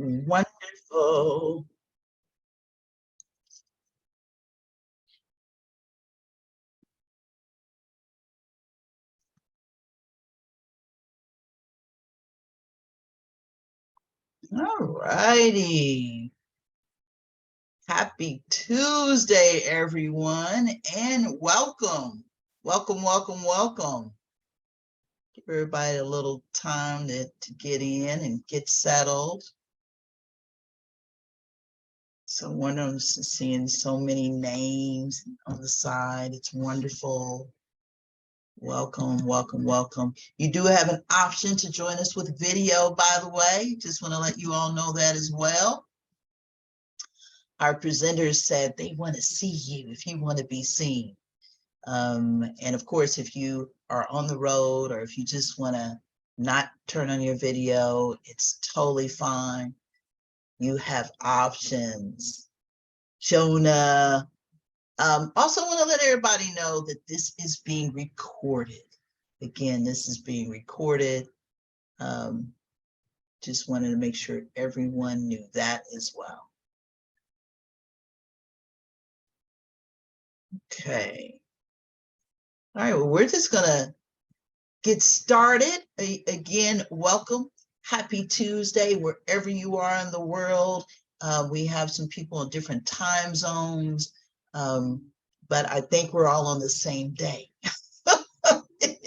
Wonderful. All righty. Happy Tuesday, everyone, and welcome. Welcome. Give everybody a little time to get in and get settled. So wonderful seeing so many names on the side. It's wonderful. Welcome. You do have an option to join us with video, by the way. Just want to let you all know that as well. Our presenters said they want to see you if you want to be seen. And of course, if you are on the road or if you just want to not turn on your video, it's totally fine. You have options. Jonah. Also want to let everybody know that this is being recorded. Again, this is being recorded. Just wanted to make sure everyone knew that as well. Okay. All right, well, we're just gonna get started. Again, welcome. Happy Tuesday, wherever you are in the world. We have some people in different time zones, but I think we're all on the same day.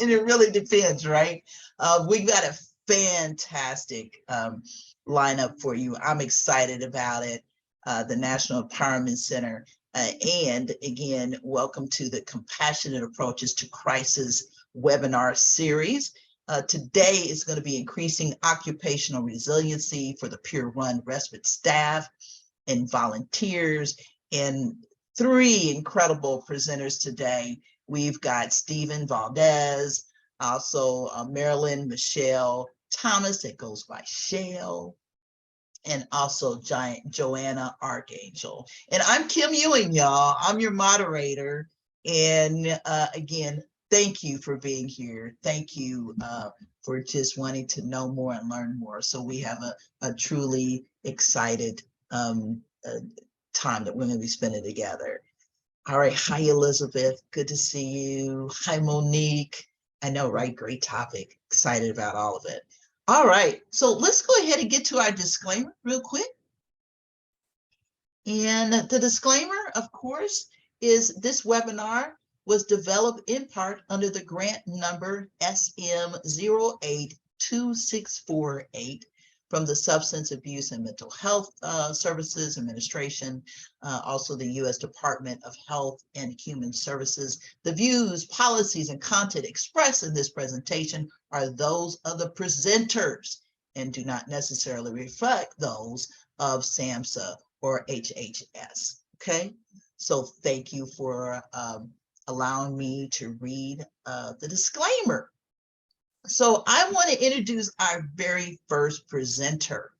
And it really depends, right? We've got a fantastic lineup for you. I'm excited about it. The National Empowerment Center. And again, welcome to the Compassionate Approaches to Crisis webinar series. Today is going to be increasing occupational resiliency for the Peer Run Respite staff and volunteers. And three incredible presenters today. We've got Stephen Valdez, also Marilyn Michelle Thomas, that goes by Shell, and also Joanna Archangel. And I'm Kim Ewing, y'all. I'm your moderator. And again, thank you for being here. Thank you for just wanting to know more and learn more. So we have a truly excited time that we're going to be spending together. All right. Hi, Elizabeth. Good to see you. Hi, Monique. I know, right? Great topic. Excited about all of it. All right. So let's go ahead and get to our disclaimer real quick. And the disclaimer, of course, is this webinar was developed in part under the grant number SM082648 from the Substance Abuse and Mental Health Services Administration, also the U.S. Department of Health and Human Services. The views, policies, and content expressed in this presentation are those of the presenters and do not necessarily reflect those of SAMHSA or HHS, okay? So thank you for allowing me to read the disclaimer. So I want to introduce our very first presenter.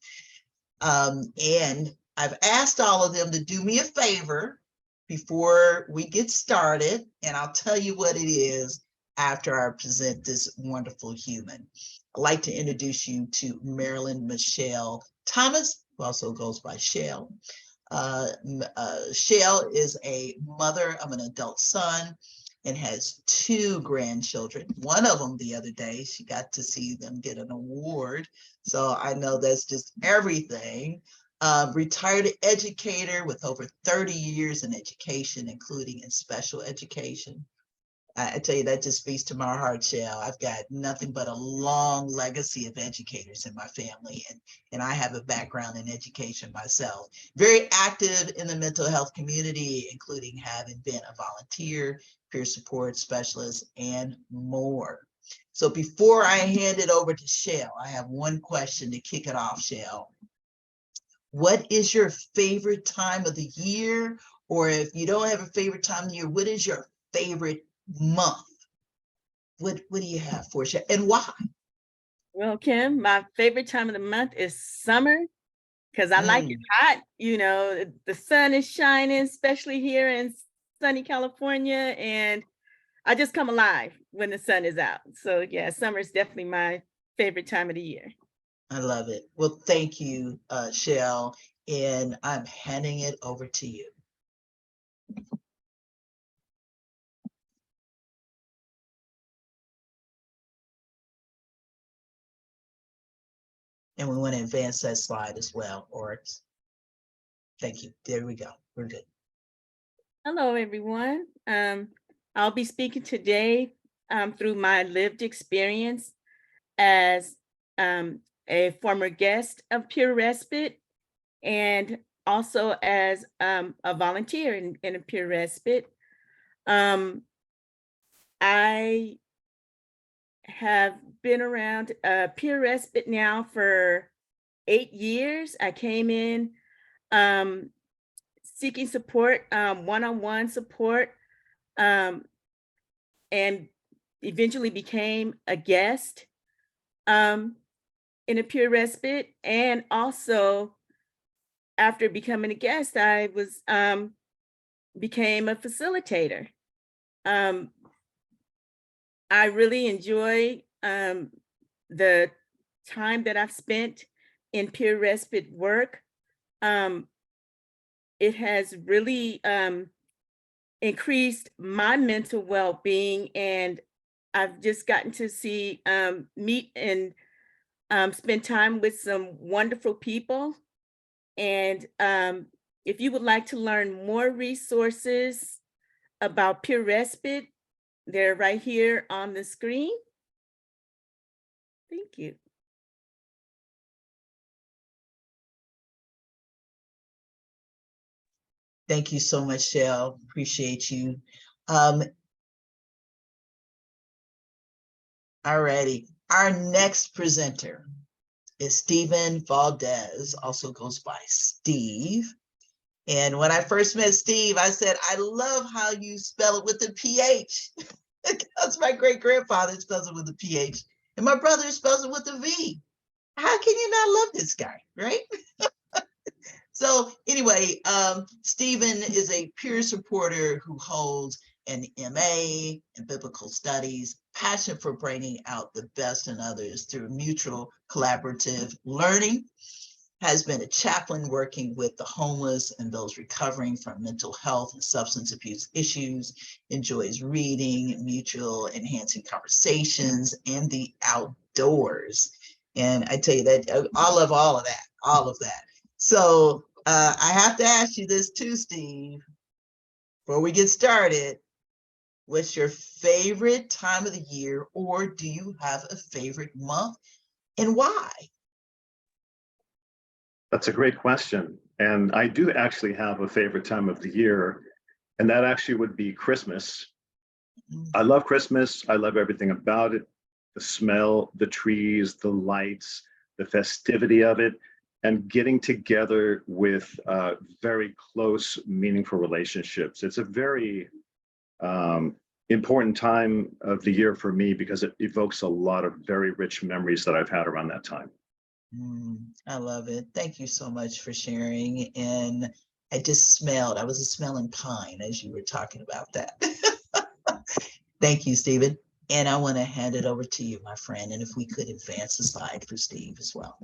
And I've asked all of them to do me a favor before we get started, and I'll tell you what it is after I present this wonderful human. I'd like to introduce you to Marilyn Michelle Thomas, who also goes by Shell. Shell is a mother of an adult son and has two grandchildren. One of them the other day, she got to see them get an award. So I know that's just everything. Retired educator with over 30 years in education, including in special education. I tell you, that just speaks to my heart, Shell. I've got nothing but a long legacy of educators in my family, and I have a background in education myself. Very active in the mental health community, including having been a volunteer, peer support specialist, and more. So before I hand it over to Shell, I have one question to kick it off, Shell. What is your favorite time of the year? Or if you don't have a favorite time of the year, what is your favorite month? What do you have for us, and why? Well, Kim, my favorite time of the month is summer because I like it hot. You know, the sun is shining, especially here in sunny California, and I just come alive when the sun is out. So yeah, summer is definitely my favorite time of the year. I love it. Well, thank you, Shell, and I'm handing it over to you. And we want to advance that slide as well, or thank you. There we go. We're good. Hello, everyone. I'll be speaking today through my lived experience as a former guest of Pure Respite and also as a volunteer in a Pure Respite. I have been around Pure Respite now for 8 years. I came in um, seeking support, one-on-one support, um, and eventually became a guest in a Pure Respite. And also, after becoming a guest, I was became a facilitator. Um, I really enjoy the time that I've spent in Pure Respite work. Um, it has really increased my mental well-being, and I've just gotten to see meet and spend time with some wonderful people. And if you would like to learn more resources about Pure Respite, they're right here on the screen. Thank you. Thank you so much, Shell. Appreciate you. Alrighty. Our next presenter is Stephen Valdez, also goes by Steve. And when I first met Steve, I said, I love how you spell it with the PH. That's my great grandfather spells it with a PH. And my brother spells it with a V. How can you not love this guy, right? So anyway, Stephen is a peer supporter who holds an MA in biblical studies, passion for bringing out the best in others through mutual collaborative learning, has been a chaplain working with the homeless and those recovering from mental health and substance abuse issues, enjoys reading, mutual enhancing conversations, and the outdoors. And I tell you that I love all of that. So I have to ask you this too, Steve, before we get started. What's your favorite time of the year, or do you have a favorite month, and why? That's a great question. And I do actually have a favorite time of the year, and that actually would be Christmas. I love Christmas. I love everything about it. The smell, the trees, the lights, the festivity of it, and getting together with very close, meaningful relationships. It's a very important time of the year for me because it evokes a lot of very rich memories that I've had around that time. I love it. Thank you so much for sharing. And I was smelling pine as you were talking about that. Thank you, Stephen. And I want to hand it over to you, my friend. And if we could advance the slide for Steve as well.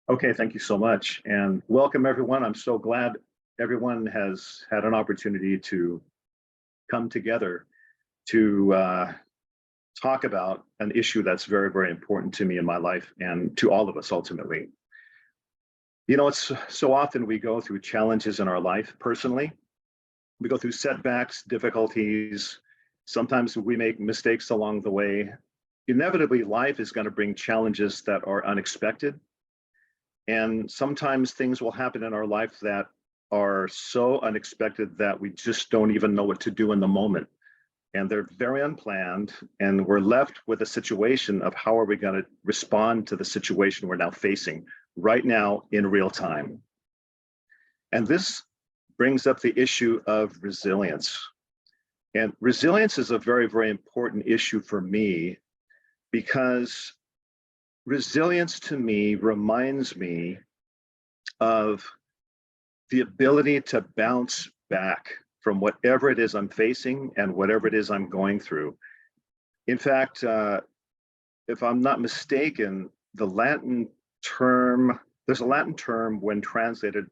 Okay, thank you so much. And welcome, everyone. I'm so glad everyone has had an opportunity to come together to talk about an issue that's very, very important to me in my life and to all of us ultimately. You know, it's so often we go through challenges in our life personally. We go through setbacks, difficulties. Sometimes we make mistakes along the way. Inevitably, life is going to bring challenges that are unexpected. And sometimes things will happen in our life that are so unexpected that we just don't even know what to do in the moment. And they're very unplanned, and we're left with a situation of how are we going to respond to the situation we're now facing right now in real time. And this brings up the issue of resilience. And resilience is a very, very important issue for me because resilience to me reminds me of the ability to bounce back from whatever it is I'm facing and whatever it is I'm going through. In fact, if I'm not mistaken, the Latin term, there's a Latin term when translated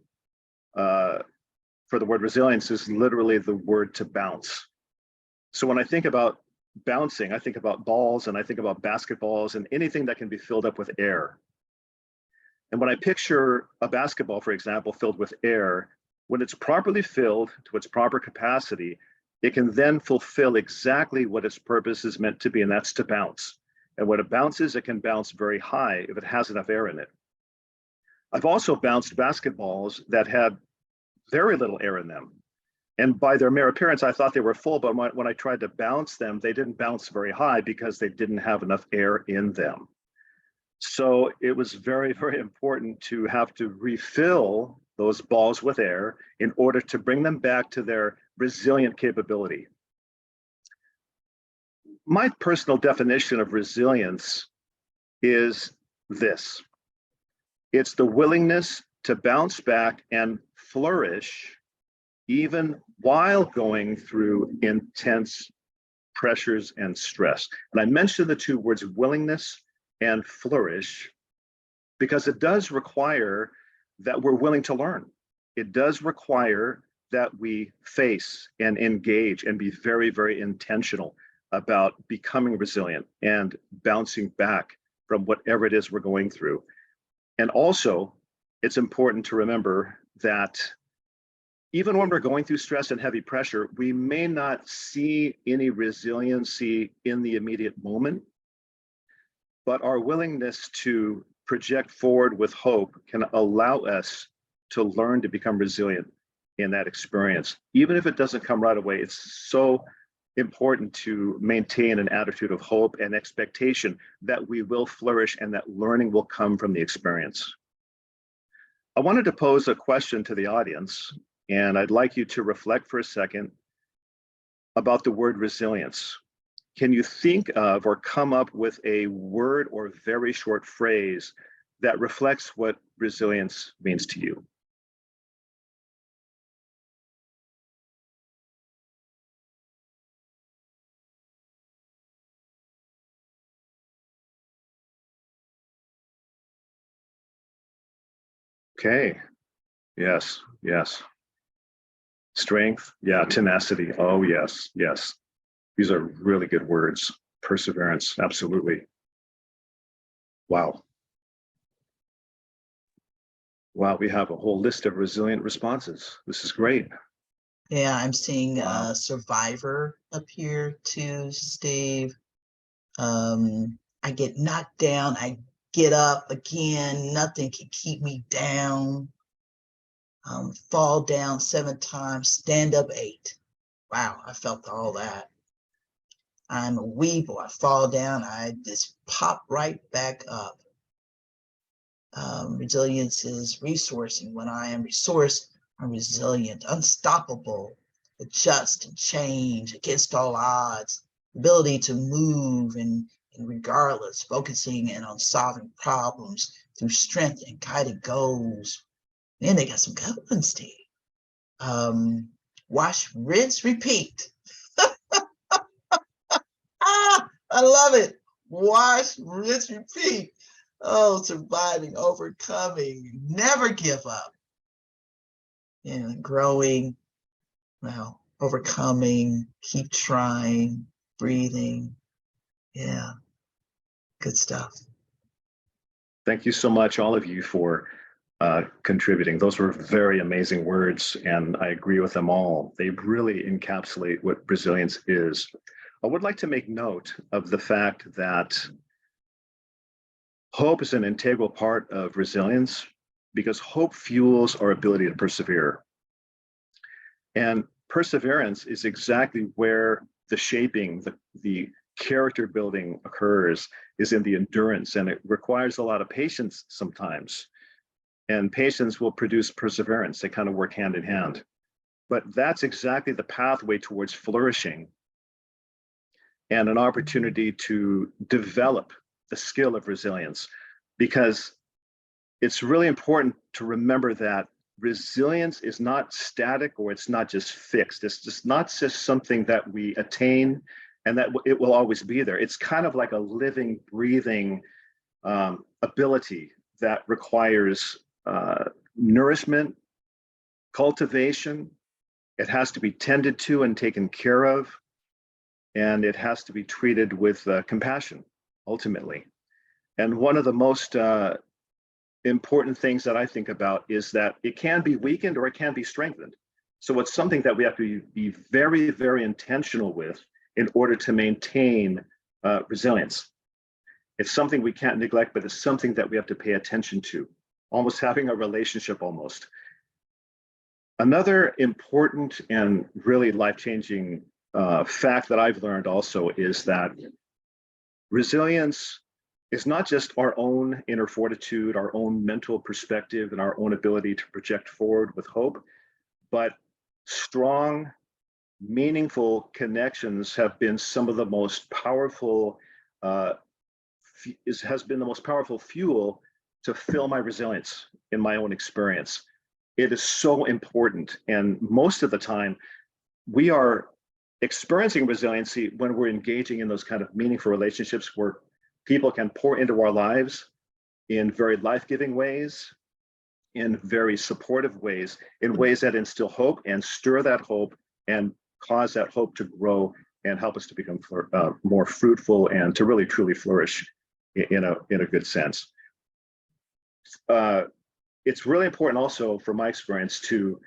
for the word resilience is literally the word to bounce. So when I think about bouncing, I think about balls and I think about basketballs and anything that can be filled up with air. And when I picture a basketball, for example, filled with air, when it's properly filled to its proper capacity, it can then fulfill exactly what its purpose is meant to be, and that's to bounce. And when it bounces, it can bounce very high if it has enough air in it. I've also bounced basketballs that had very little air in them. And by their mere appearance, I thought they were full, but when I tried to bounce them, they didn't bounce very high because they didn't have enough air in them. So it was very, very important to have to refill those balls with air in order to bring them back to their resilient capability. My personal definition of resilience is this. It's the willingness to bounce back and flourish even while going through intense pressures and stress. And I mentioned the two words willingness and flourish because it does require that we're willing to learn. It does require that we face and engage and be very, very intentional about becoming resilient and bouncing back from whatever it is we're going through. And also, it's important to remember that even when we're going through stress and heavy pressure, we may not see any resiliency in the immediate moment, but our willingness to project forward with hope can allow us to learn to become resilient in that experience. Even if it doesn't come right away, it's so important to maintain an attitude of hope and expectation that we will flourish and that learning will come from the experience. I wanted to pose a question to the audience, and I'd like you to reflect for a second about the word resilience. Can you think of or come up with a word or very short phrase that reflects what resilience means to you? Okay, yes, yes. Strength, yeah, tenacity, oh yes, yes. These are really good words. Perseverance, absolutely. Wow. Wow, we have a whole list of resilient responses. This is great. Yeah, I'm seeing Wow. survivor up here too, Steve. I get knocked down, I get up again, nothing can keep me down. Fall down 7 times, stand up 8. Wow, I felt all that. I'm a weeble, I fall down, I just pop right back up. Resilience is resourcing. When I am resourced, I'm resilient, unstoppable, adjust and change against all odds, ability to move and regardless, focusing in on solving problems through strength and guided goals. Man, they got some good ones, Steve. Wash, rinse, repeat. I love it. Wash, rinse, repeat. Oh, surviving, overcoming, never give up. And growing, well, overcoming, keep trying, breathing. Yeah, good stuff. Thank you so much, all of you, for contributing. Those were very amazing words, and I agree with them all. They really encapsulate what resilience is. I would like to make note of the fact that hope is an integral part of resilience because hope fuels our ability to persevere. And perseverance is exactly where the shaping, the character building occurs, is in the endurance, and it requires a lot of patience sometimes. And patience will produce perseverance. They kind of work hand in hand. But that's exactly the pathway towards flourishing and an opportunity to develop the skill of resilience, because it's really important to remember that resilience is not static, or it's not just fixed. It's just not just something that we attain and that it will always be there. It's kind of like a living, breathing ability that requires nourishment, cultivation. It has to be tended to and taken care of, and it has to be treated with compassion, ultimately. And one of the most important things that I think about is that it can be weakened or it can be strengthened. So it's something that we have to be very, very intentional with in order to maintain resilience. It's something we can't neglect, but it's something that we have to pay attention to, almost having a relationship almost. Another important and really life-changing fact that I've learned also is that resilience is not just our own inner fortitude, our own mental perspective, and our own ability to project forward with hope, but strong, meaningful connections have been some of the most powerful, has been the most powerful fuel to fill my resilience in my own experience. It is so important. And most of the time, we are experiencing resiliency when we're engaging in those kind of meaningful relationships where people can pour into our lives in very life-giving ways, in very supportive ways, in ways that instill hope and stir that hope and cause that hope to grow and help us to become more fruitful and to really truly flourish in a good sense. It's really important also, from my experience, to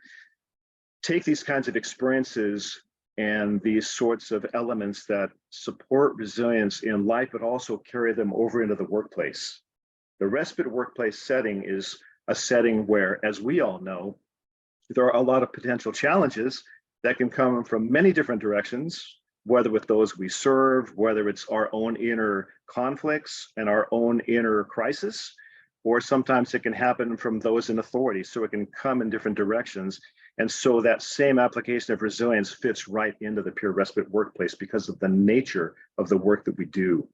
take these kinds of experiences and these sorts of elements that support resilience in life, but also carry them over into the workplace. The respite workplace setting is a setting where, as we all know, there are a lot of potential challenges that can come from many different directions, whether with those we serve, whether it's our own inner conflicts and our own inner crisis, or sometimes it can happen from those in authority. So it can come in different directions. And so that same application of resilience fits right into the Pure Respite workplace because of the nature of the work that we do.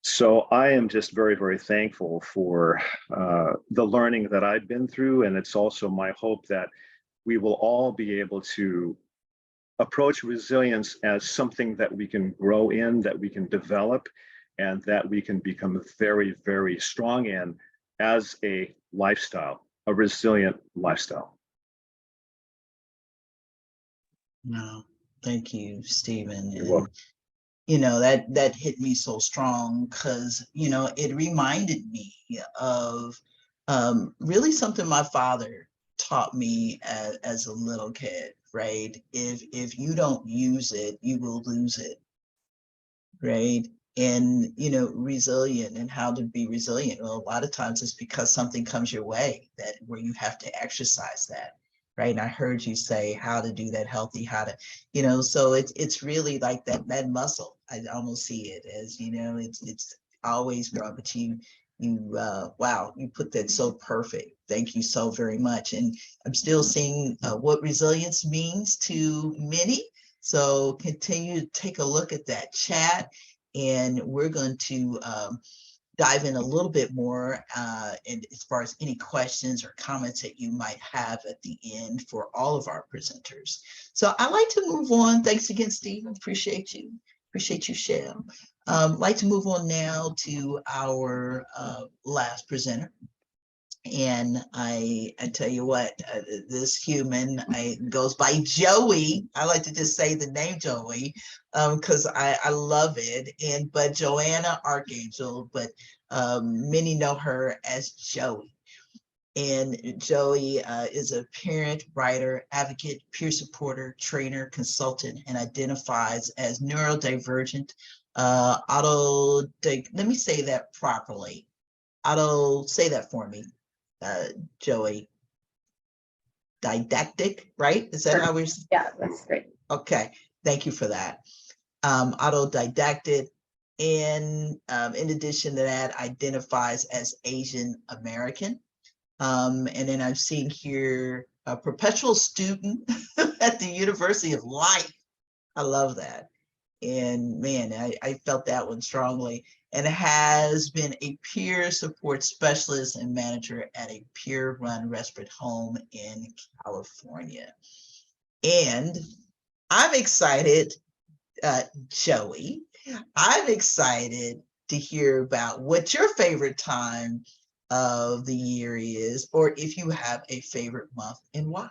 So I am just very, very thankful for the learning that I've been through. And it's also my hope that we will all be able to approach resilience as something that we can grow in, that we can develop, and that we can become very, very strong in as a lifestyle, a resilient lifestyle. No, thank you, Stephen. You're welcome. You know, that hit me so strong because, you know, it reminded me of really something my father taught me as a little kid, right? If you don't use it, you will lose it, right? And, you know, resilient and how to be resilient. Well, a lot of times it's because something comes your way that where you have to exercise that, right? And I heard you say how to do that healthy, how to, you know, so it's really like that muscle. I almost see it as, you know, it's always growing, but wow, you put that so perfect. Thank you so very much. And I'm still seeing what resilience means to many. So continue to take a look at that chat, and we're going to dive in a little bit more and as far as any questions or comments that you might have at the end for all of our presenters. So I'd like to move on. Thanks again, Stephen. Appreciate you. Appreciate you, Shell. Like to move on now to our last presenter. And I tell you what, this human goes by Joey. I like to just say the name Joey because I love it. But Joanna Archangel, but many know her as Joey. And Joey is a parent, writer, advocate, peer supporter, trainer, consultant, and identifies as neurodivergent, let me say that properly. Say that for me. Joey, didactic, right? Is that how we're? Yeah, that's great. Okay, thank you for that. Autodidactic, and in addition to that, identifies as Asian American. And then I've seen here a perpetual student at the University of Life. I love that. And man, I felt that one strongly, and has been a peer support specialist and manager at a peer-run respite home in California. And I'm excited Joey, I'm excited to hear about what your favorite time of the year is, or if you have a favorite month and why.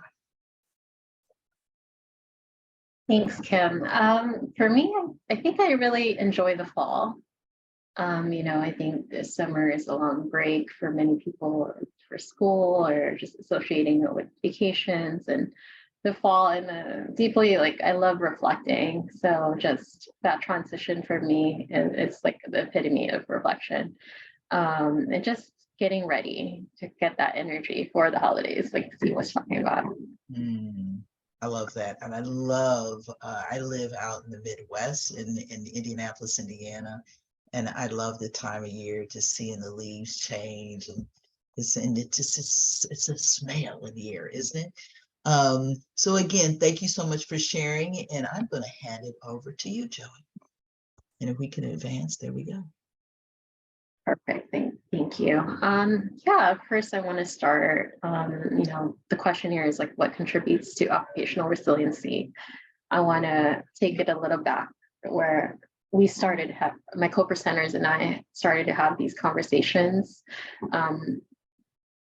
Thanks, Kim. For me, I think I really enjoy the fall. I think this summer is a long break for many people for school or just associating it with vacations, and the fall and deeply, like, I love reflecting. So just that transition for me, it's like the epitome of reflection, and just getting ready to get that energy for the holidays, like Steve was talking about. I love that. And I live out in the Midwest in Indianapolis, Indiana. And I love the time of year, just seeing the leaves change, and it's a smell in the air, isn't it? So again, thank you so much for sharing. And I'm going to hand it over to you, Joey. And if we can advance, there we go. Perfect. Thank you. First I want to start, the question here is like, what contributes to occupational resiliency? I want to take it a little back where we started to have, my co-presenters and I started to have these conversations,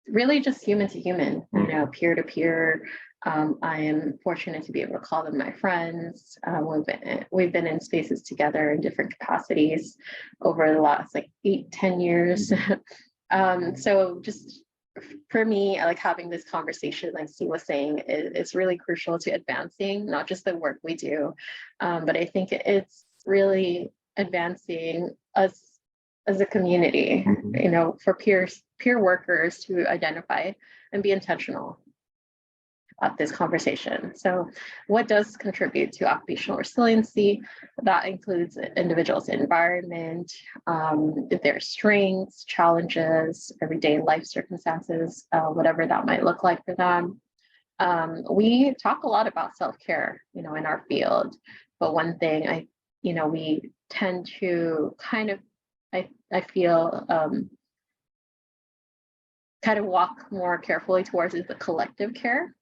really just human to human, peer to peer. I am fortunate to be able to call them my friends. We've been in spaces together in different capacities over the last 8-10 years. So just for me, I like having this conversation, like Steve was saying, it's really crucial to advancing not just the work we do, but I think it's really advancing us as a community, for peer workers to identify and be intentional about this conversation. So what does contribute to occupational resiliency? That includes individuals' environment, their strengths, challenges, everyday life circumstances, whatever that might look like for them. We talk a lot about self-care, in our field, but one thing we tend to I feel kind of walk more carefully towards is the collective care.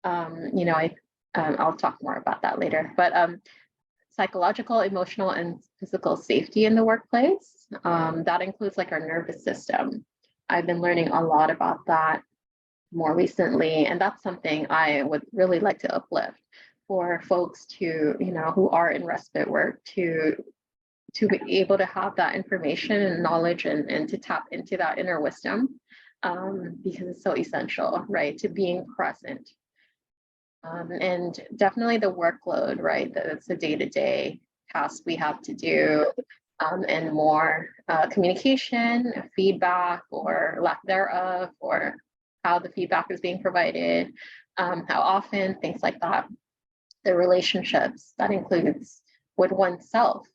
I'll talk more about that later, but psychological, emotional, and physical safety in the workplace, that includes our nervous system. I've been learning a lot about that more recently, and that's something I would really like to uplift for folks to, who are in respite work, to be able to have that information and knowledge and to tap into that inner wisdom, because it's so essential, right, to being present. And definitely the workload, right, that's the day-to-day tasks we have to do, and more communication, feedback, or lack thereof, or how the feedback is being provided, how often, things like that. The relationships, that includes with oneself,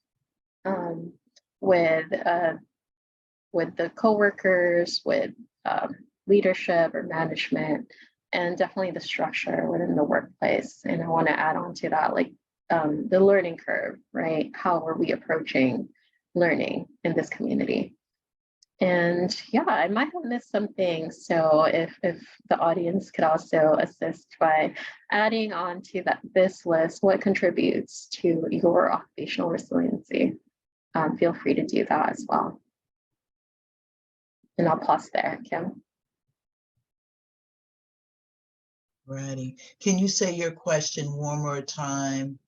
with the coworkers, with leadership or management, and definitely the structure within the workplace. And I want to add on to that, the learning curve, right? How are we approaching learning in this community? And I might have missed something. So if the audience could also assist by adding on to this list, what contributes to your occupational resiliency, feel free to do that as well. And I'll pause there, Kim. Righty. Can you say your question one more time,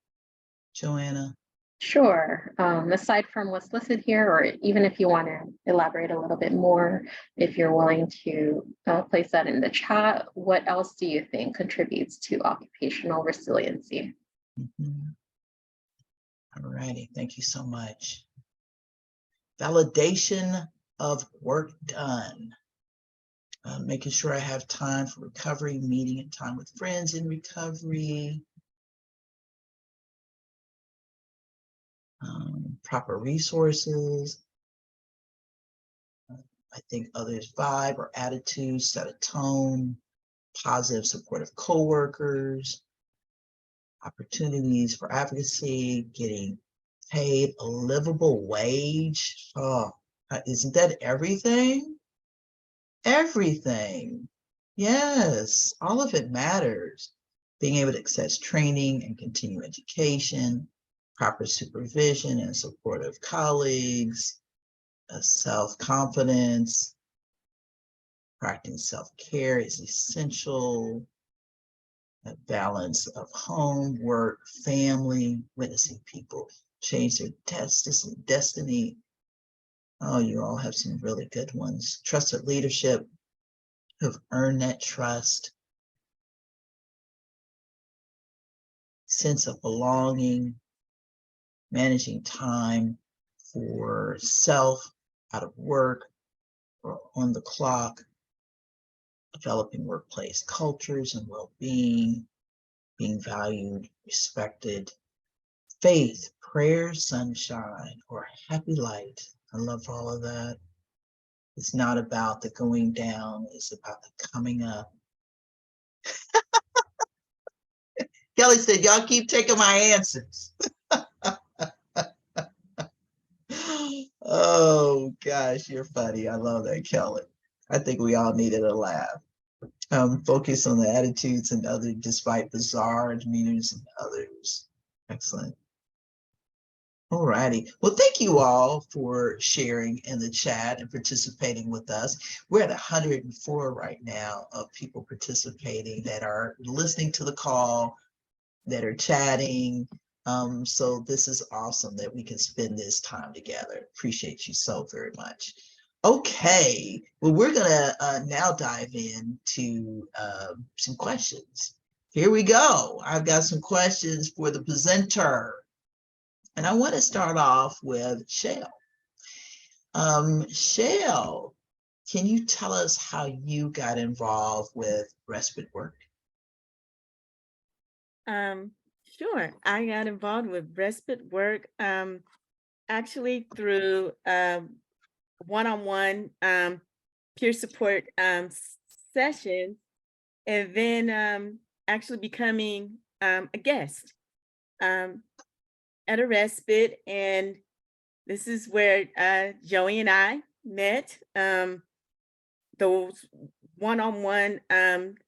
Joanna? Sure. Aside from what's listed here, or even if you want to elaborate a little bit more, if you're willing to place that in the chat, what else do you think contributes to occupational resiliency? All righty. Thank you so much. Validation of work done. Making sure I have time for recovery, meeting and time with friends in recovery. Proper resources. I think others' vibe or attitude, set a tone, positive supportive coworkers, opportunities for advocacy, getting paid a livable wage. Oh, isn't that everything? Everything. Yes, all of it matters. Being able to access training and continue education, proper supervision and supportive colleagues, self-confidence, practicing self-care is essential, a balance of home, work, family, witnessing people change their destiny. Oh, you all have some really good ones. Trusted leadership, who've earned that trust. Sense of belonging, managing time for self, out of work, or on the clock, developing workplace cultures and well-being, being valued, respected, faith, prayer, sunshine, or happy light. I love all of that. It's not about the going down, it's about the coming up. Kelly said, y'all keep taking my answers. Oh gosh, you're funny. I love that, Kelly. I think we all needed a laugh. Focus on the attitudes and others despite bizarre demeanors and others. Excellent. All righty. Well, thank you all for sharing in the chat and participating with us. We're at 104 right now of people participating that are listening to the call, that are chatting. So this is awesome that we can spend this time together. Appreciate you so very much. Okay, well, we're gonna now dive into some questions. Here we go. I've got some questions for the presenter. And I want to start off with Shell. Shell, can you tell us how you got involved with respite work? Sure. I got involved with respite work actually through one-on-one peer support sessions, and then actually becoming a guest at a respite. And this is where Joey and I met. Those one-on-one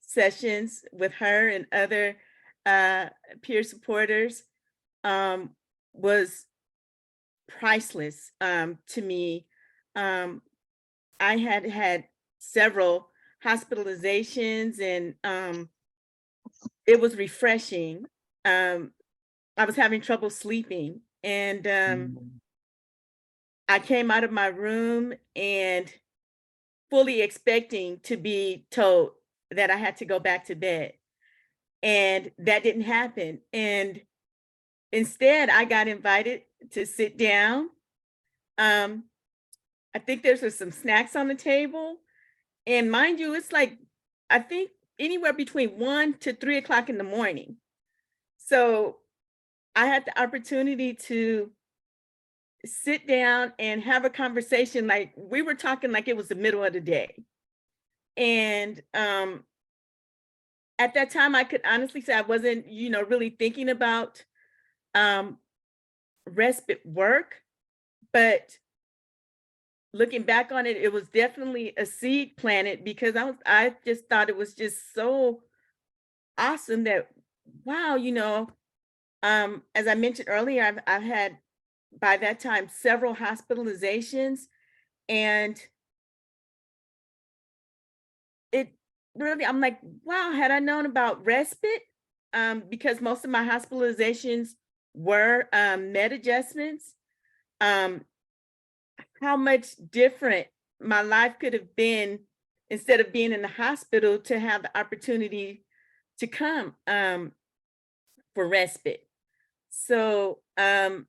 sessions with her and other peer supporters was priceless to me. I had had several hospitalizations, and it was refreshing. I was having trouble sleeping, and I came out of my room and fully expecting to be told that I had to go back to bed. And that didn't happen. And instead, I got invited to sit down. Um, I think there's some snacks on the table. And mind you, it's like, I think anywhere between 1 to 3 o'clock in the morning. So I had the opportunity to sit down and have a conversation. Like, we were talking like it was the middle of the day. And at that time, I could honestly say I wasn't, really thinking about respite work, but looking back on it, it was definitely a seed planted, because I just thought it was just so awesome that, wow, as I mentioned earlier, I've had by that time several hospitalizations, and it really, I'm like, wow, had I known about respite, because most of my hospitalizations were med adjustments, um, how much different my life could have been instead of being in the hospital, to have the opportunity to come for respite. So I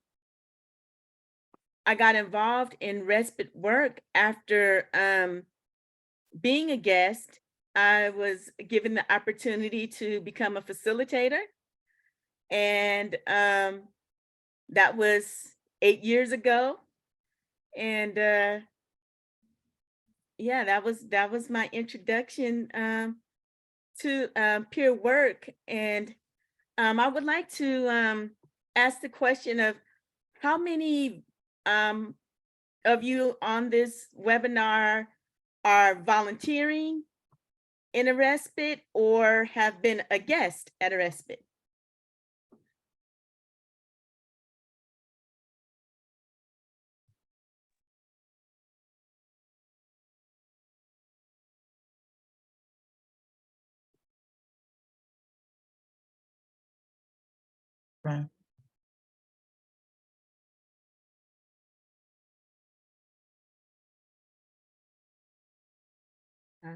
got involved in respite work after being a guest. I was given the opportunity to become a facilitator, and that was 8 years ago. And yeah, that was my introduction to peer work. And I would like to ask the question of how many of you on this webinar are volunteering in a respite or have been a guest at a respite? Okay. Uh,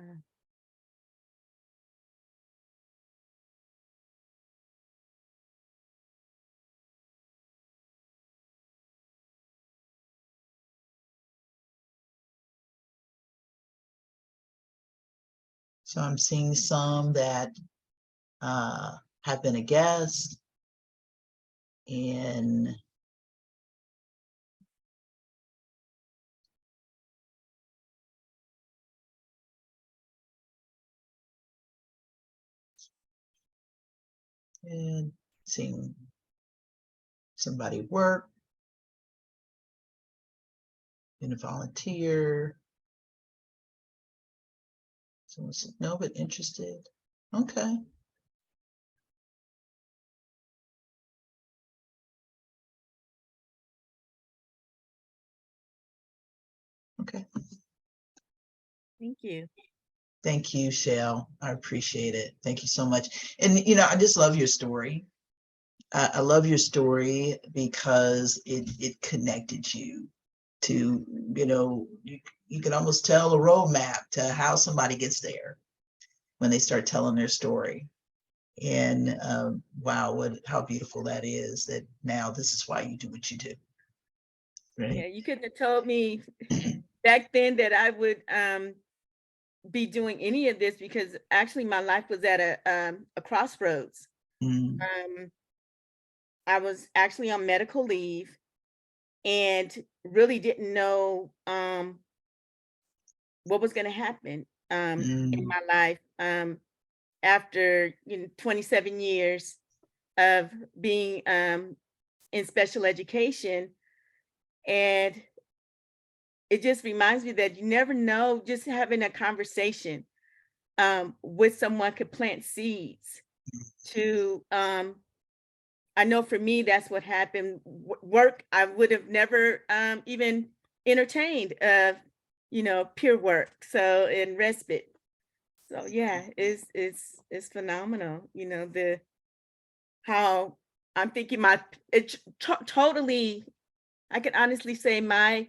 So I'm seeing some that have been a guest and seeing somebody work, been a volunteer. Someone said no, but interested. Okay. Okay. Thank you. Thank you, Shell. I appreciate it. Thank you so much. And, you know, I just love your story. I love your story because it connected you to, you know, you can almost tell a roadmap to how somebody gets there when they start telling their story. And wow, how beautiful that is, that now this is why you do what you do. Right? Yeah, you couldn't have told me back then that I would be doing any of this, because actually my life was at a crossroads. Mm. I was actually on medical leave and really didn't know what was going to happen in my life after 27 years of being in special education. And it just reminds me that you never know, just having a conversation with someone could plant seeds to I know for me that's what happened. Work, I would have never even entertained peer work, so in respite. So yeah, it's phenomenal, the how I'm thinking it's totally, I can honestly say my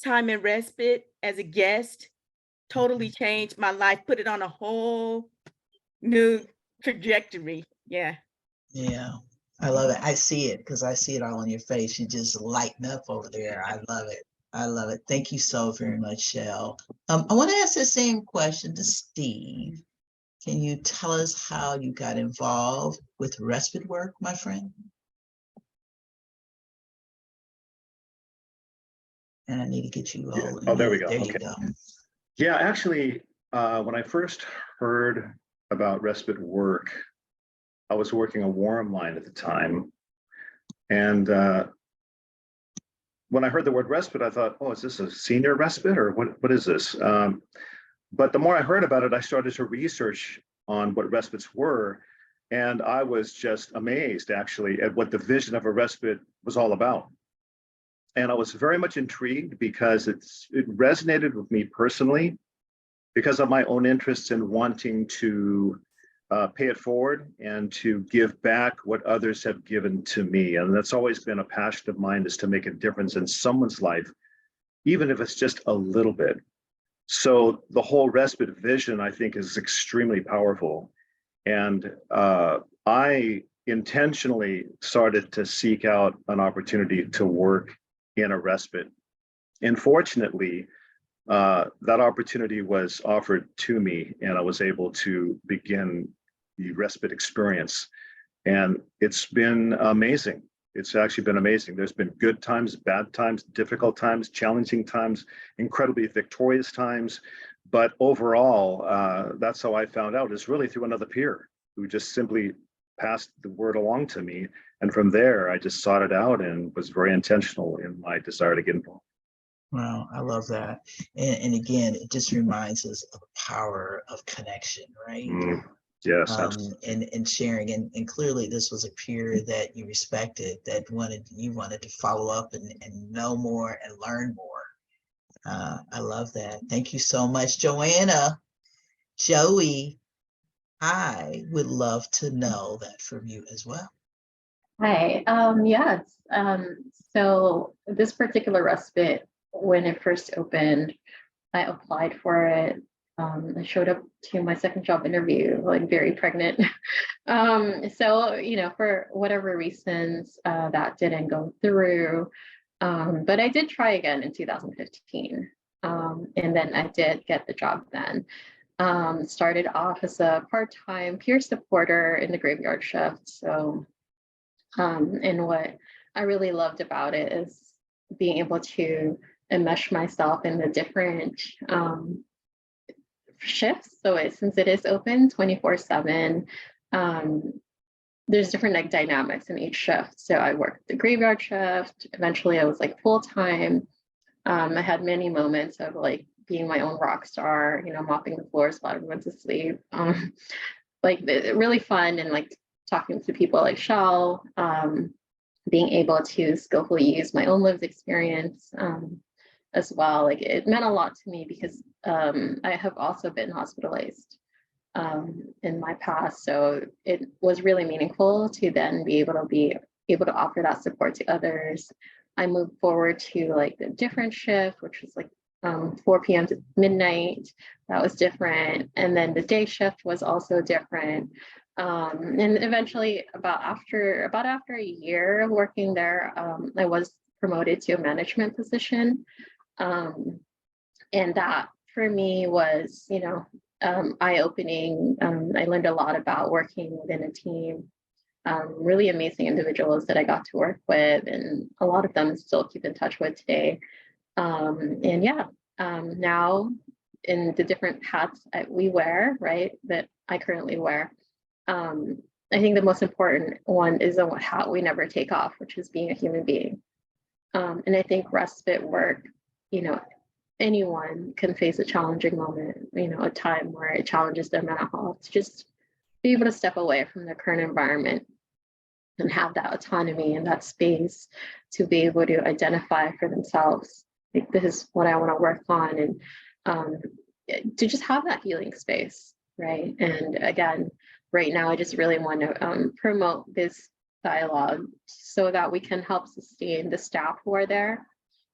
time in respite as a guest totally changed my life, put it on a whole new trajectory. Yeah. Yeah, I love it. I see it because I see it all on your face. You just lighten up over there. I love it. I love it. Thank you so very much, Shell. I want to ask the same question to Steve. Can you tell us how you got involved with respite work, my friend? And I need to get you all. Oh, there we go. There Okay. you go. Yeah, actually, when I first heard about respite work, I was working a warm line at the time. And when I heard the word respite, I thought, oh, is this a senior respite or what is this? But the more I heard about it, I started to research on what respites were. And I was just amazed, actually, at what the vision of a respite was all about. And I was very much intrigued because it resonated with me personally, because of my own interests in wanting to pay it forward and to give back what others have given to me. And that's always been a passion of mine, is to make a difference in someone's life, even if it's just a little bit. So the whole respite vision, I think, is extremely powerful. And I intentionally started to seek out an opportunity to work in a respite. And fortunately, that opportunity was offered to me, and I was able to begin the respite experience. And it's been amazing. It's actually been amazing. There's been good times, bad times, difficult times, challenging times, incredibly victorious times. But overall, that's how I found out, is really through another peer who just simply passed the word along to me. And from there, I just sought it out and was very intentional in my desire to get involved. Wow, I love that. And again, it just reminds us of the power of connection, right? Yes, and sharing. And clearly this was a peer that you respected, that you wanted to follow up and know more and learn more. I love that. Thank you so much, Joanna. Joey, I would love to know that from you as well. Hi. Yes. So this particular respite, when it first opened, I applied for it. I showed up to my second job interview, like very pregnant. So, for whatever reasons, that didn't go through. But I did try again in 2015. And then I did get the job then. Started off as a part-time peer supporter in the graveyard shift. So, and what I really loved about it is being able to enmesh myself in the different shifts. So since it is open 24/7, there's different like dynamics in each shift. So I worked the graveyard shift. Eventually, I was like full time. I had many moments of like being my own rock star, mopping the floors while everyone's asleep. Like really fun and like talking to people like Shell, being able to skillfully use my own lived experience as well. Like it meant a lot to me because I have also been hospitalized in my past. So it was really meaningful to then be able to offer that support to others. I moved forward to like the different shift, which was like 4 p.m. to midnight. That was different. And then the day shift was also different. And eventually about after a year of working there, I was promoted to a management position. And that for me was, eye-opening. I learned a lot about working within a team. Really amazing individuals that I got to work with, and a lot of them still keep in touch with today. And yeah, now in the different hats that we wear, right, that I currently wear, I think the most important one is the hat we never take off, which is being a human being. And I think respite work, you know, anyone can face a challenging moment, a time where it challenges their mental health, to just be able to step away from their current environment and have that autonomy and that space to be able to identify for themselves, like, this is what I want to work on, and to just have that healing space, right? And again, right now, I just really want to promote this dialogue so that we can help sustain the staff who are there,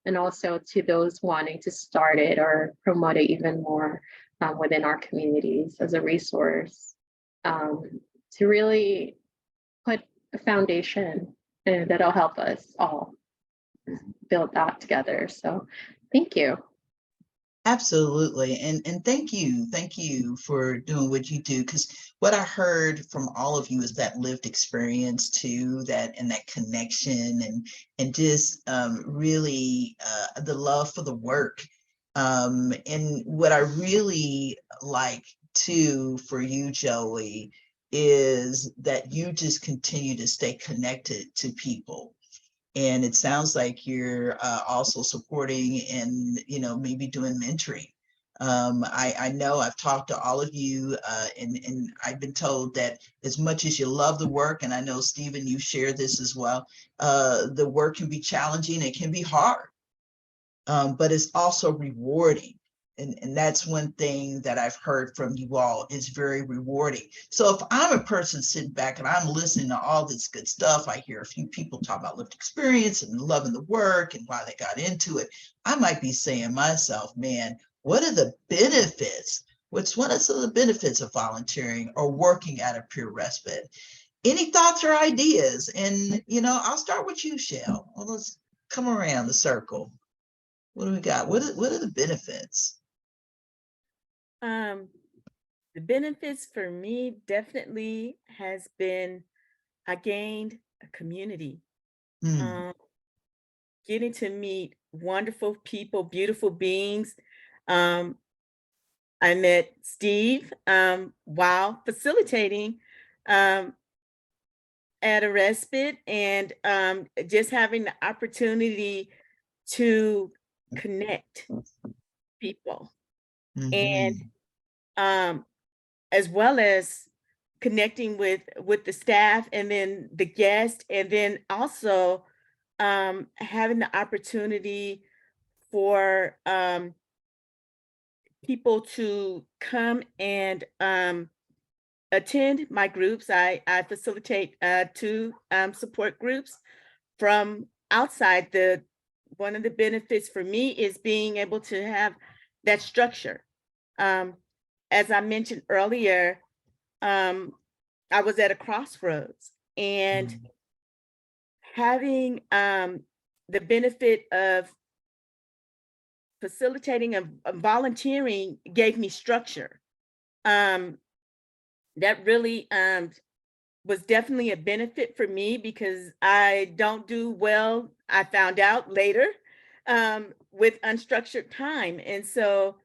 and also to those wanting to start it or promote it even more within our communities as a resource, to really put a foundation that'll help us all build that together. So thank you. Absolutely. And thank you for doing what you do. Because what I heard from all of you is that lived experience too, that and that connection and just really the love for the work. And what I really like too for you, Joey, is that you just continue to stay connected to people. And it sounds like you're also supporting and, maybe doing mentoring. I know I've talked to all of you and I've been told that as much as you love the work, and I know, Stephen, you share this as well, the work can be challenging, it can be hard, but it's also rewarding. And that's one thing that I've heard from you all is very rewarding. So if I'm a person sitting back and I'm listening to all this good stuff, I hear a few people talk about lived experience and loving the work and why they got into it. I might be saying myself, man, what are the benefits? What are some of the benefits of volunteering or working at a peer respite? Any thoughts or ideas? And, I'll start with you, Shell. Well, let's come around the circle. What do we got? What are the benefits? Um, the benefits for me definitely has been I gained a community. Mm, Um, Getting to meet wonderful people, beautiful beings. Um, I met Steve while facilitating um, at a respite, and just having the opportunity to connect people, and mhm, um, as well as connecting with the staff and then the guest, and then also having the opportunity for people to come and attend my groups. I facilitate 2 support groups from outside. One of the benefits for me is being able to have that structure. As I mentioned earlier, I was at a crossroads, and having the benefit of facilitating and volunteering gave me structure. That really was definitely a benefit for me, because I don't do well, I found out later, with unstructured time. And so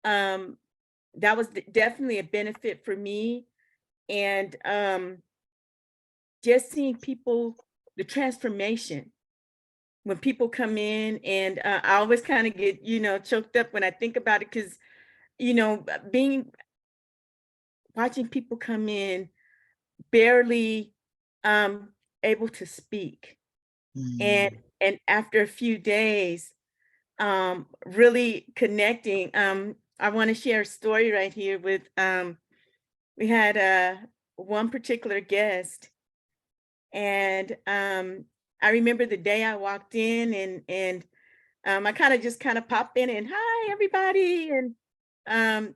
that was definitely a benefit for me. And just seeing people, the transformation when people come in, and I always kind of get, choked up when I think about it, because, watching people come in barely able to speak, and after a few days really connecting. I want to share a story right here with we had one particular guest, and I remember the day I walked in, and I kind of popped in and, hi everybody, and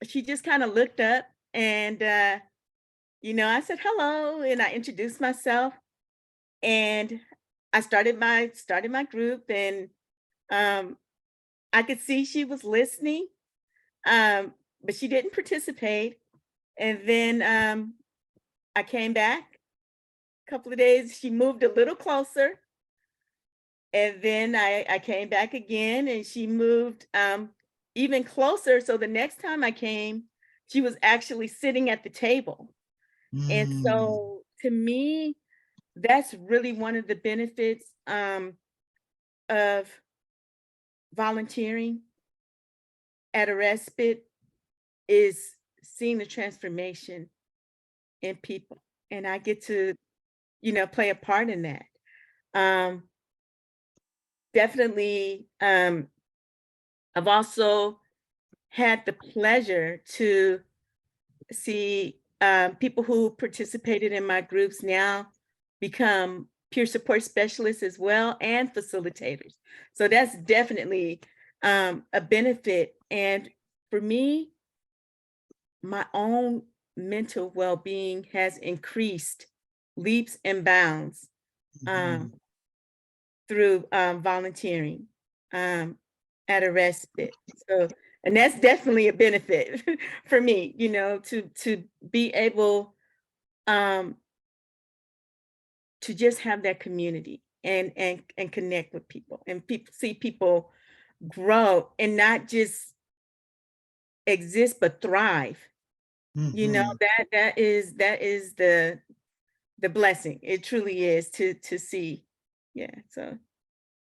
she just kind of looked up, and I said hello, and I introduced myself, and I started my group, and I could see she was listening, but she didn't participate. And then I came back a couple of days. She moved a little closer, and then I came back again, and she moved even closer. So the next time I came, she was actually sitting at the table. And so to me, that's really one of the benefits of volunteering at a respite, is seeing the transformation in people. And I get to, play a part in that. Definitely, I've also had the pleasure to see people who participated in my groups now become peer support specialists as well, and facilitators. So that's definitely a benefit. And for me, my own mental well-being has increased leaps and bounds through volunteering at a respite. So, and that's definitely a benefit for me, to be able to just have that community, and connect with people, and see people grow, and not just exist but thrive. That is the blessing. It truly is to see. Yeah, so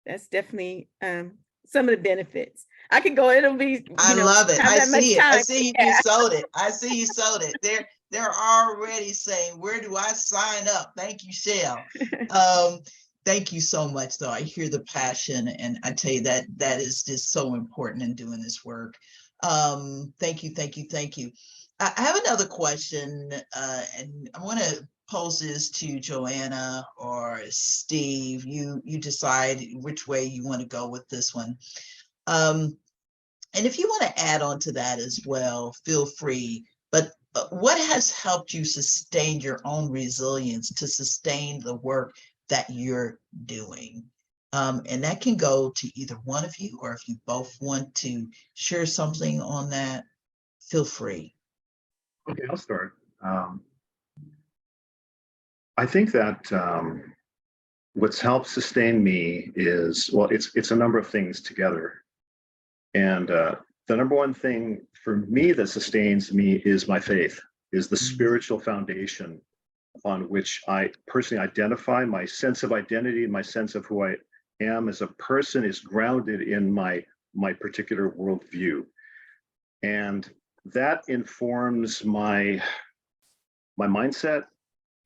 that's definitely some of the benefits. I could go, it'll be, I love it. have I that much see it. I time. see you sold it. I see you sold it. They're already saying, where do I sign up? Thank you, Shell. Thank you so much, though. I hear the passion, and I tell you that is just so important in doing this work. Thank you, thank you, thank you. I have another question, and I want to pose this to Joanna or Steve. You decide which way you want to go with this one. And if you want to add on to that as well, feel free. But what has helped you sustain your own resilience to sustain the work that you're doing? And that can go to either one of you, or if you both want to share something on that, feel free. Okay, I'll start. I think that what's helped sustain me is, well, it's a number of things together. And the number one thing for me that sustains me is my faith, is the spiritual foundation on which I personally identify. My sense of identity, my sense of who I am as a person is grounded in my particular worldview. And that informs my mindset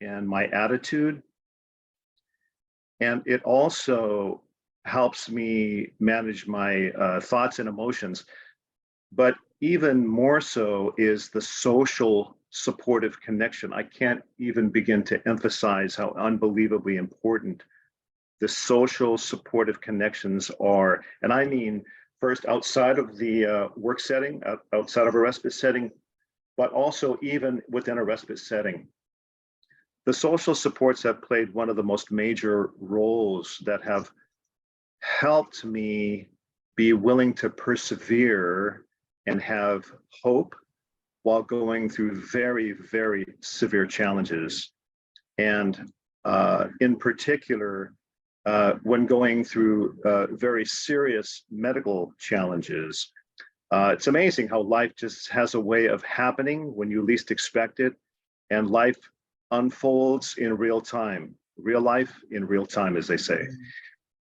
and my attitude. And it also helps me manage my thoughts and emotions. But even more so is the social supportive connection. I can't even begin to emphasize how unbelievably important the social supportive connections are. And I mean, first outside of the work setting, outside of a respite setting, but also even within a respite setting. The social supports have played one of the most major roles that have helped me be willing to persevere and have hope while going through very, very severe challenges. And in particular, when going through very serious medical challenges, it's amazing how life just has a way of happening when you least expect it, and life unfolds in real time, real life in real time, as they say.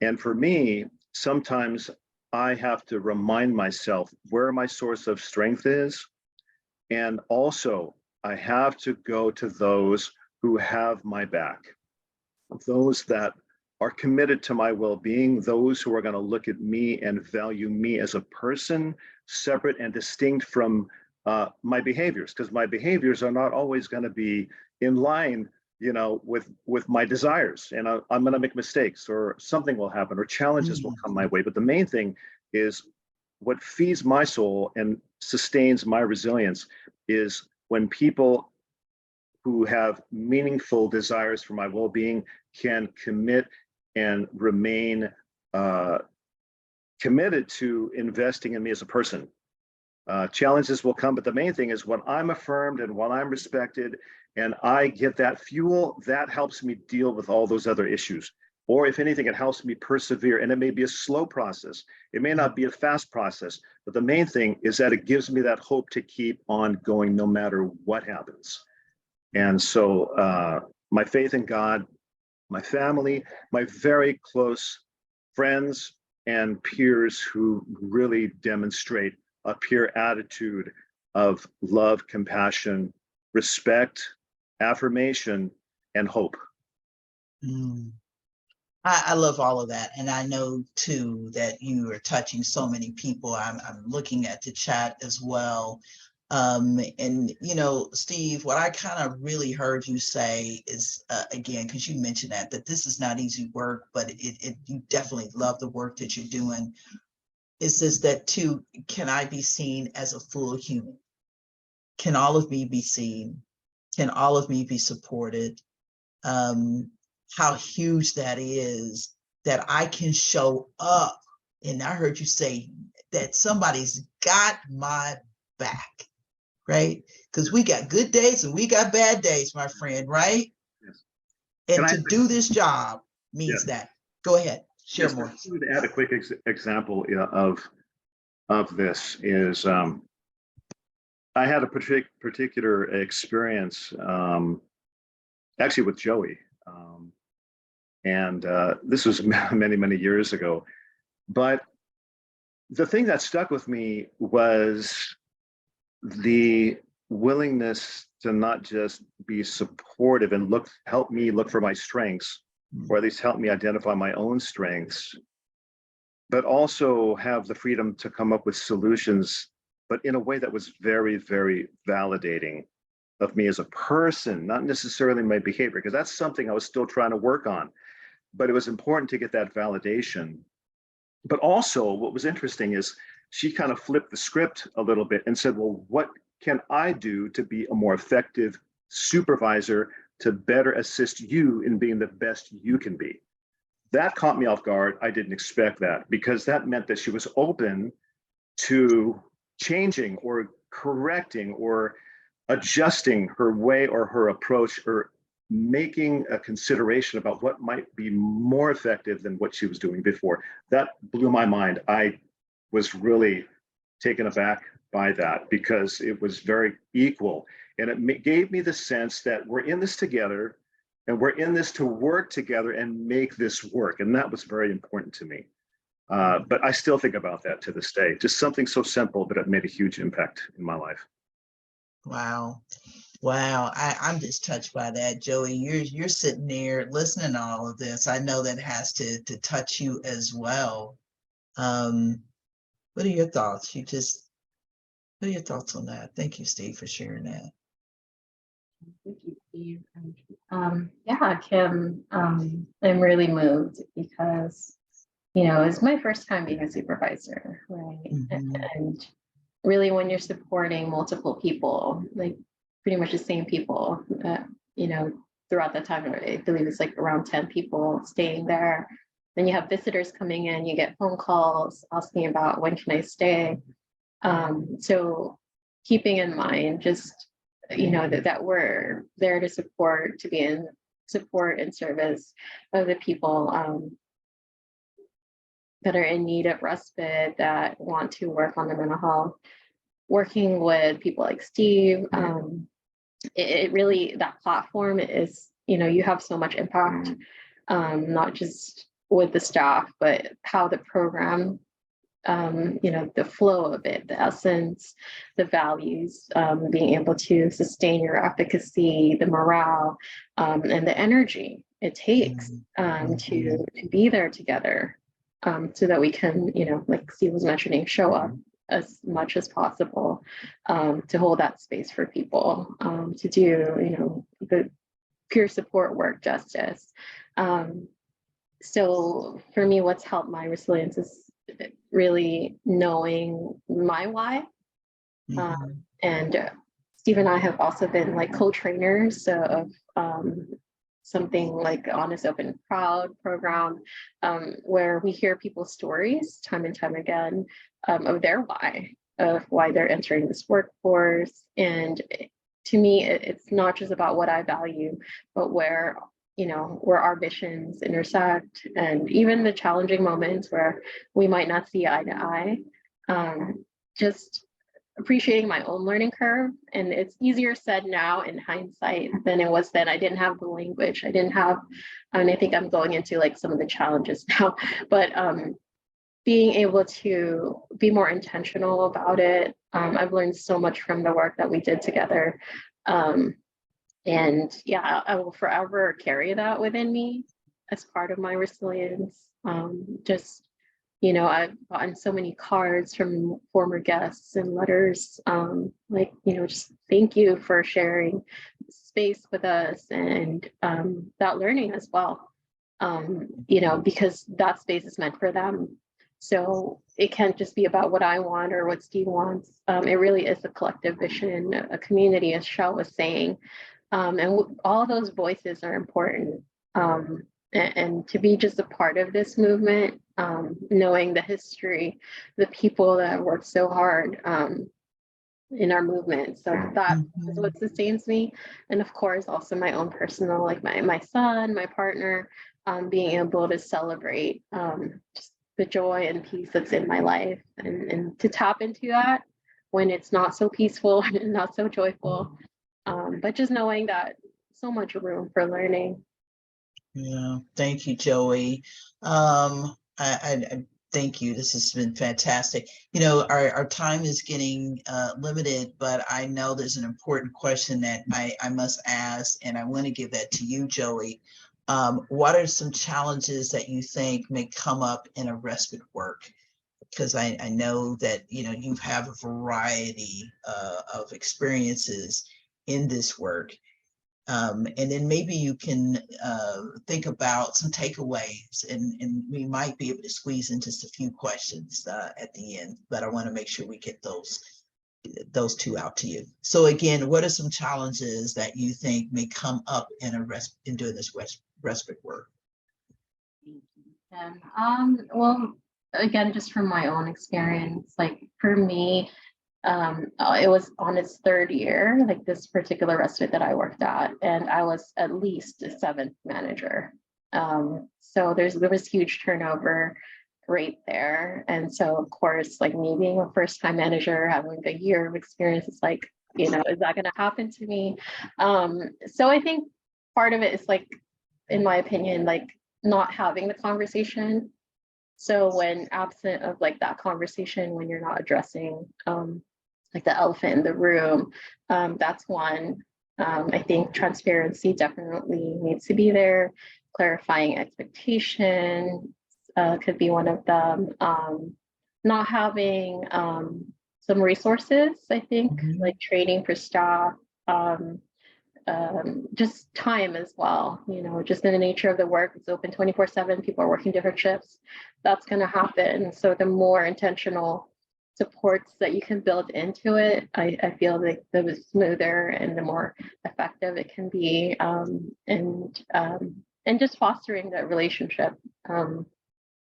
And for me, sometimes I have to remind myself where my source of strength is. And also, I have to go to those who have my back, those that are committed to my well-being, those who are going to look at me and value me as a person, separate and distinct from my behaviors, because my behaviors are not always going to be in line, with my desires, and I'm going to make mistakes, or something will happen, or challenges will come my way. But the main thing is what feeds my soul and sustains my resilience is when people who have meaningful desires for my well-being can commit and remain committed to investing in me as a person. Challenges will come, but the main thing is when I'm affirmed and when I'm respected and I get that fuel, that helps me deal with all those other issues. Or if anything, it helps me persevere. And it may be a slow process. It may not be a fast process, but the main thing is that it gives me that hope to keep on going no matter what happens. And so my faith in God, my family, my very close friends and peers who really demonstrate a pure attitude of love, compassion, respect, affirmation, and hope. I love all of that. And I know too that you are touching so many people. I'm looking at the chat as well. And Steve, what I kind of really heard you say is, again, because you mentioned that this is not easy work, but you definitely love the work that you're doing. Is this that too, can I be seen as a full human? Can all of me be seen? Can all of me be supported? How huge that is, that I can show up. And I heard you say that somebody's got my back, right? Because we got good days and we got bad days, my friend, right? Yes. And to do this job means that. Go ahead, share more. I would add a quick example of this is I had a particular experience actually with Joey. And this was many, many years ago. But the thing that stuck with me was the willingness to not just be supportive and help me look for my strengths, or at least help me identify my own strengths, but also have the freedom to come up with solutions, but in a way that was very, very validating of me as a person, not necessarily my behavior, because that's something I was still trying to work on. But it was important to get that validation. But also what was interesting is she kind of flipped the script a little bit and said, well, what can I do to be a more effective supervisor to better assist you in being the best you can be? That caught me off guard. I didn't expect that, because that meant that she was open to changing or correcting or adjusting her way or her approach, or making a consideration about what might be more effective than what she was doing before. That blew my mind. I was really taken aback by that, because it was very equal. And it gave me the sense that we're in this together, and we're in this to work together and make this work. And that was very important to me. But I still think about that to this day. Just something so simple, but it made a huge impact in my life. Wow. Wow, I'm just touched by that, Joey. You're sitting there listening to all of this. I know that has to touch you as well. What are your thoughts? What are your thoughts on that? Thank you, Steve, for sharing that. Thank you, Steve. And yeah, Kim, I'm really moved because, it's my first time being a supervisor, right? Mhm. And really, when you're supporting multiple people, like pretty much the same people, you know, throughout that time, I believe it's like around 10 people staying there. Then you have visitors coming in, you get phone calls asking about when can I stay. So keeping in mind just, that we're there to support, to be in support and service of the people that are in need of respite, that want to work on their mental health, working with people like Steve. It really, that platform is, you have so much impact, not just with the staff, but how the program, the flow of it, the essence, the values, being able to sustain your efficacy, the morale, and the energy it takes to be there together, so that we can, like Steve was mentioning, show up as much as possible, to hold that space for people, to do, the peer support work justice. So for me, what's helped my resilience is really knowing my why. And Steve and I have also been like co-trainers of something like Honest, Open, Proud program, where we hear people's stories time and time again, of their why, of why they're entering this workforce. And to me, it's not just about what I value, but where our missions intersect, and even the challenging moments where we might not see eye to eye, just appreciating my own learning curve. And it's easier said now in hindsight than it was then. I didn't have the language. I didn't have, and I think I'm going into like some of the challenges now, but being able to be more intentional about it. I've learned so much from the work that we did together. And yeah, I will forever carry that within me as part of my resilience. Just, I've gotten so many cards from former guests and letters, like, just thank you for sharing space with us, and that learning as well, because that space is meant for them. So it can't just be about what I want or what Steve wants. It really is a collective vision, a community, as Shell was saying. And all those voices are important. And to be just a part of this movement, knowing the history, the people that have worked so hard in our movement. So that is what sustains me. And of course, also my own personal, like my son, my partner, being able to celebrate just the joy and peace that's in my life, and to tap into that when it's not so peaceful and not so joyful. But just knowing that so much room for learning. Yeah, thank you, Joey. I thank you. This has been fantastic. Our time is getting limited, but I know there's an important question that I must ask, and I want to give that to you, Joey. What are some challenges that you think may come up in a respite work? Because I know that you have a variety of experiences in this work. And then maybe you can think about some takeaways, and we might be able to squeeze in just a few questions at the end, but I want to make sure we get those two out to you. So again, what are some challenges that you think may come up in doing this respite work? Well, again, just from my own experience, like for me, it was on its third year, like this particular respite that I worked at, and I was at least a seventh manager. So there was huge turnover rate there. And so of course, like me being a first time manager, having a year of experience, it's like, is that going to happen to me? So I think part of it is like, in my opinion, like not having the conversation. So when absent of like that conversation, when you're not addressing like the elephant in the room, that's one. I think transparency definitely needs to be there. Clarifying expectation could be one of them. Not having some resources, I think, like training for staff, just time as well. Just in the nature of the work, it's open 24/7. People are working different shifts. That's going to happen. So the more intentional supports that you can build into it, I feel like the smoother and the more effective it can be, and just fostering that relationship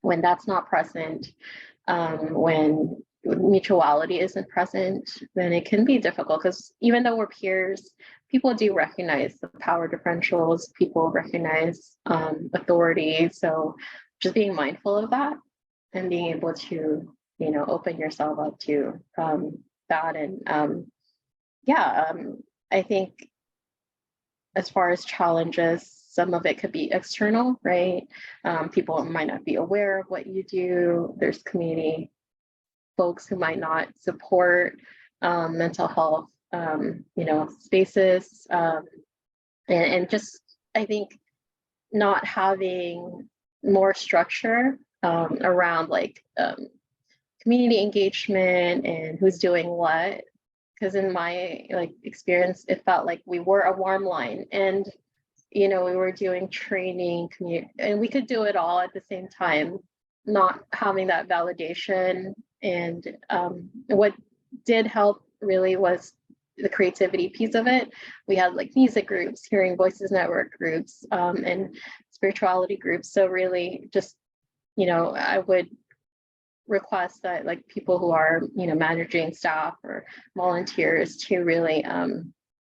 when that's not present, when mutuality isn't present, then it can be difficult, because even though we're peers, people do recognize the power differentials, people recognize authority. So just being mindful of that and being able to open yourself up to that. And I think as far as challenges, some of it could be external, right? People might not be aware of what you do. There's community folks who might not support mental health, spaces, and just, I think, not having more structure around community engagement and who's doing what. Because in my experience, it felt like we were a warm line, and we were doing training, and we could do it all at the same time, not having that validation. And what did help really was the creativity piece of it. We had music groups, Hearing Voices Network groups, and spirituality groups. So really just, I would request that people who are, managing staff or volunteers to really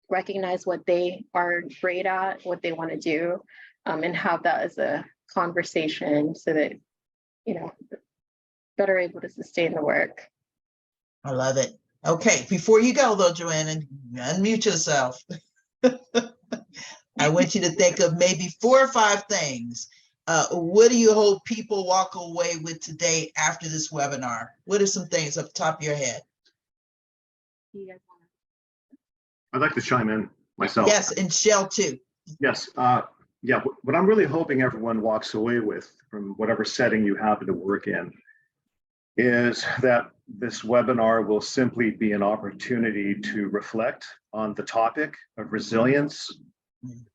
recognize what they are great at, what they want to do, and have that as a conversation so that, better able to sustain the work. I love it. Okay, before you go though, Joanna, unmute yourself. I want you to think of maybe 4 or 5 things. What do you hope people walk away with today after this webinar? What are some things off the top of your head? I'd like to chime in myself. Yes, and Shell too. Yes. Yeah, what I'm really hoping everyone walks away with from whatever setting you happen to work in is that this webinar will simply be an opportunity to reflect on the topic of resilience,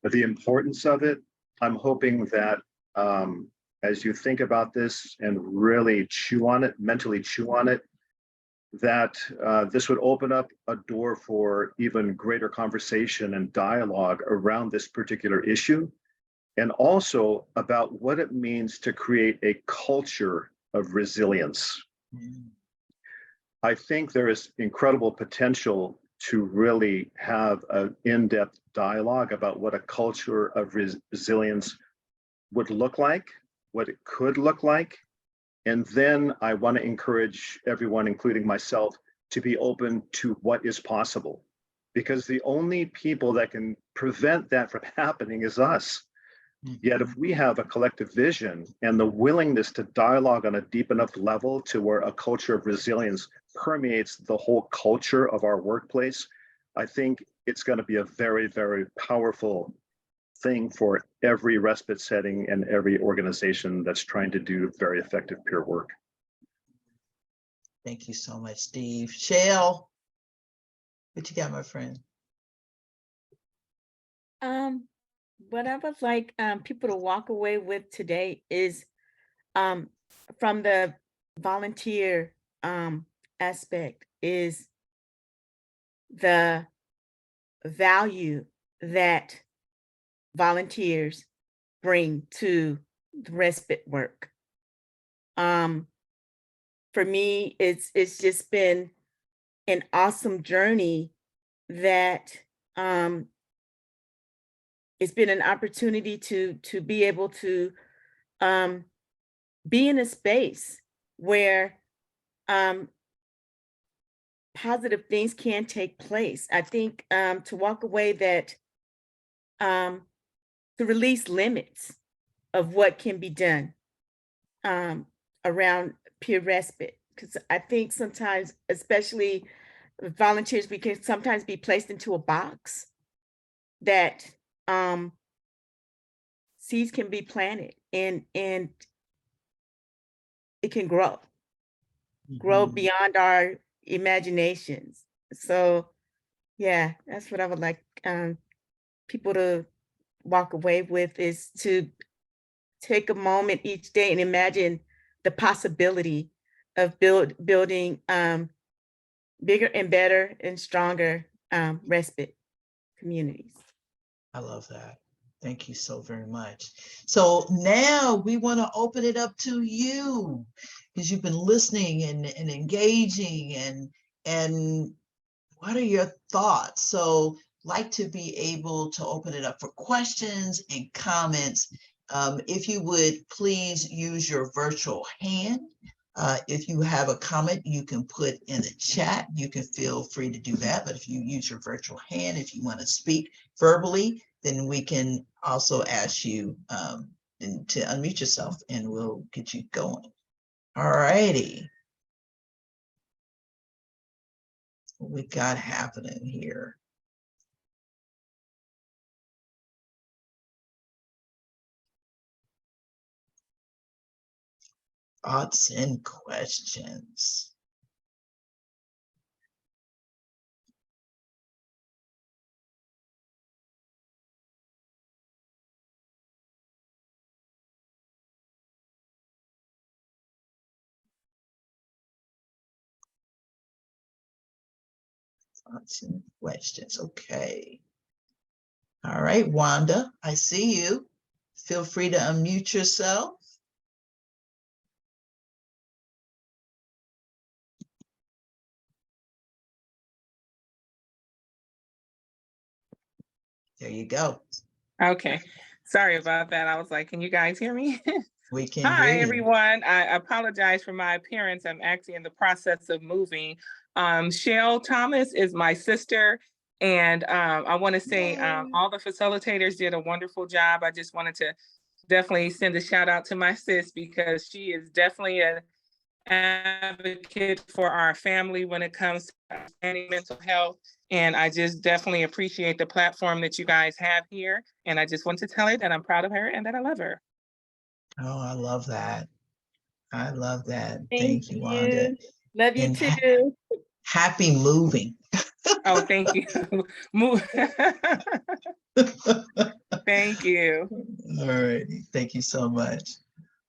the importance of it. I'm hoping that as you think about this and really chew on it, mentally chew on it, that this would open up a door for even greater conversation and dialogue around this particular issue, and also about what it means to create a culture of resilience. I think there is incredible potential to really have an in-depth dialogue about what a culture of resilience would look like, what it could look like. And then I want to encourage everyone, including myself, to be open to what is possible, because the only people that can prevent that from happening is us. Yet if we have a collective vision and the willingness to dialogue on a deep enough level to where a culture of resilience permeates the whole culture of our workplace, I think it's going to be a very, very powerful thing for every respite setting and every organization that's trying to do very effective peer work. Thank you so much, Steve. Shell, what you got, my friend? What I would like people to walk away with today is from the volunteer aspect is the value that volunteers bring to the respite work. For me, it's just been an awesome journey that it's been an opportunity to be able to be in a space where positive things can take place. I think to walk away that to release limits of what can be done around peer respite. Because I think sometimes, especially with volunteers, we can sometimes be placed into a box that seeds can be planted and it can grow beyond our imaginations. So yeah, that's what I would like people to walk away with is to take a moment each day and imagine the possibility of building bigger and better and stronger respite communities. I love that. Thank you so very much. So now we want to open it up to you, because you've been listening and engaging, and what are your thoughts? So like to be able to open it up for questions and comments. If you would please use your virtual hand. If you have a comment, you can put in the chat. You can feel free to do that. But if you use your virtual hand, if you want to speak verbally, then we can also ask you to unmute yourself and we'll get you going. All righty. What we got happening here? Thoughts and questions. Thoughts and questions. Okay. All right, Wanda, I see you. Feel free to unmute yourself. There you go. Okay. Sorry about that. I was like, can you guys hear me? We can Hi, hear you. everyone. I apologize for my appearance. I'm actually in the process of moving. Shell Thomas is my sister. And I want to say all the facilitators did a wonderful job. I just wanted to definitely send a shout out to my sis because she is definitely an advocate for our family when it comes to understanding mental health. And I just definitely appreciate the platform that you guys have here. And I just want to tell her that I'm proud of her and that I love her. Oh, I love that. I love that. Thank you, Wanda. Love you And too. happy moving. Oh, thank you. Thank you. All right. Thank you so much.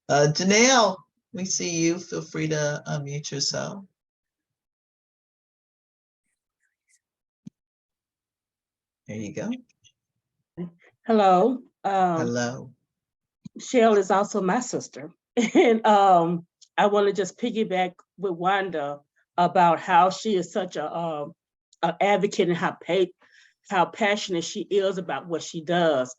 Janelle, we see you. Feel free to unmute yourself. There you go. Hello. Hello. Shell is also my sister. And I want to just piggyback with Wanda about how she is such a advocate and how passionate she is about what she does.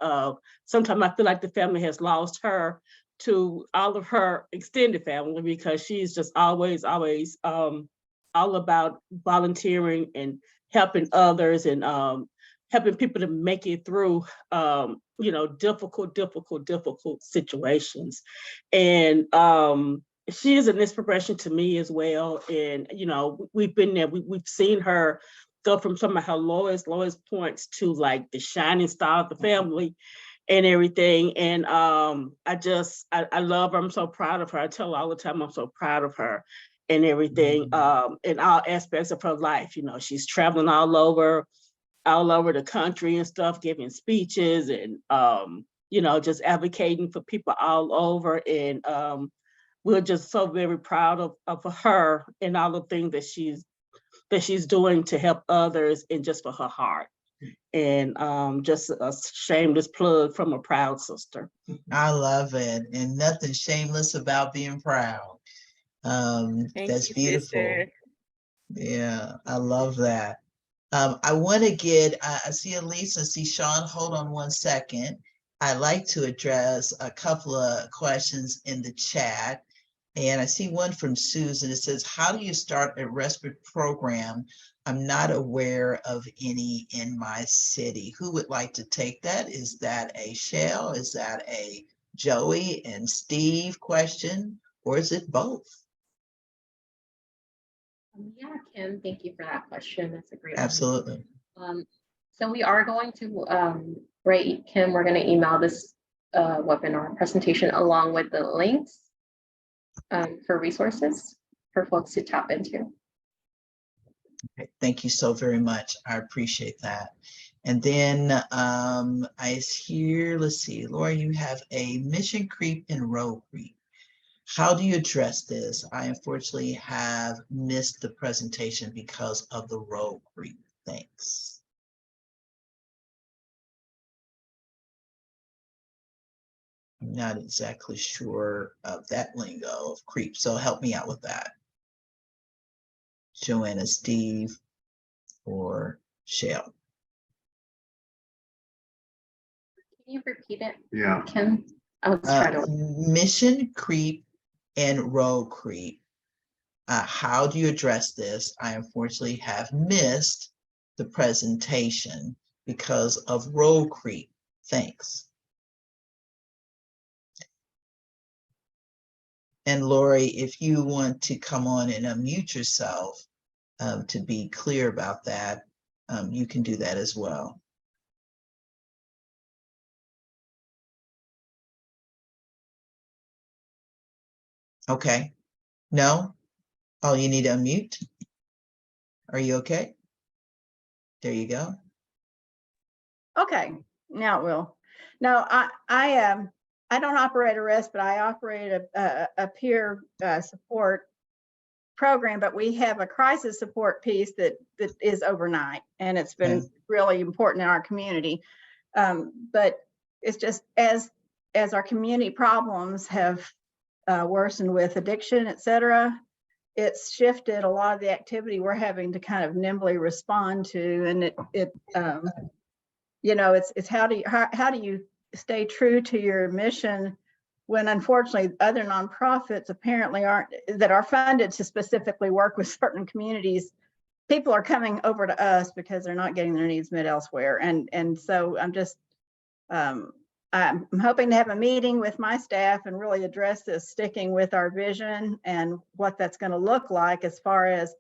Sometimes I feel like the family has lost her to all of her extended family because she's just always all about volunteering and helping others and helping people to make it through difficult situations. And she is an inspiration to me as well. And we've been there, we've seen her go from some of her lowest points to like the shining star of the family and everything. And I love her. I'm so proud of her. I tell her all the time I'm so proud of her and everything, in all aspects of her life. She's traveling all over the country and stuff, giving speeches and just advocating for people all over. And we're just so very proud of her and all the things that she's doing to help others and just for her heart. And just a shameless plug from a proud sister. I love it. And nothing shameless about being proud. That's beautiful. Sister. Yeah, I love that. I want to get, I see Elise, I see Sean, hold on one second. I'd like to address a couple of questions in the chat. And I see one from Susan. It says, how do you start a respite program? I'm not aware of any in my city. Who would like to take that? Is that a Shell? Is that a Joey and Steve question? Or is it both? Yeah, Kim, thank you for that question. That's a great Absolutely. one. So we are going to, right, Kim, we're going to email this webinar presentation along with the links for resources for folks to tap into. Okay, thank you so very much. I appreciate that. And then I hear, let's see, Laura, you have a mission creep and road creep. How do you address this? I unfortunately have missed the presentation because of the road creep. Thanks. I'm not exactly sure of that lingo of creep, so help me out with that. Joanna, Steve, or Shell. Can you repeat it, Yeah. Kim? I'll try to. Mission creep and road creep. How do you address this? I unfortunately have missed the presentation because of road creep. Thanks. And Lori, if you want to come on and unmute yourself to be clear about that, you can do that as well. Okay. No? Oh, you need to unmute? Are you okay? There you go. Okay, now it will. No, I don't operate a REST, but I operate a peer support program, but we have a crisis support piece that is overnight, and it's been really important in our community. But it's just as our community problems have worsened with addiction, et cetera, it's shifted a lot of the activity we're having to kind of nimbly respond to, and you know, it's how do you stay true to your mission when unfortunately other nonprofits apparently that are funded to specifically work with certain communities, people are coming over to us because they're not getting their needs met elsewhere. And so I'm just, I'm hoping to have a meeting with my staff and really address this, sticking with our vision and what that's going to look like as far as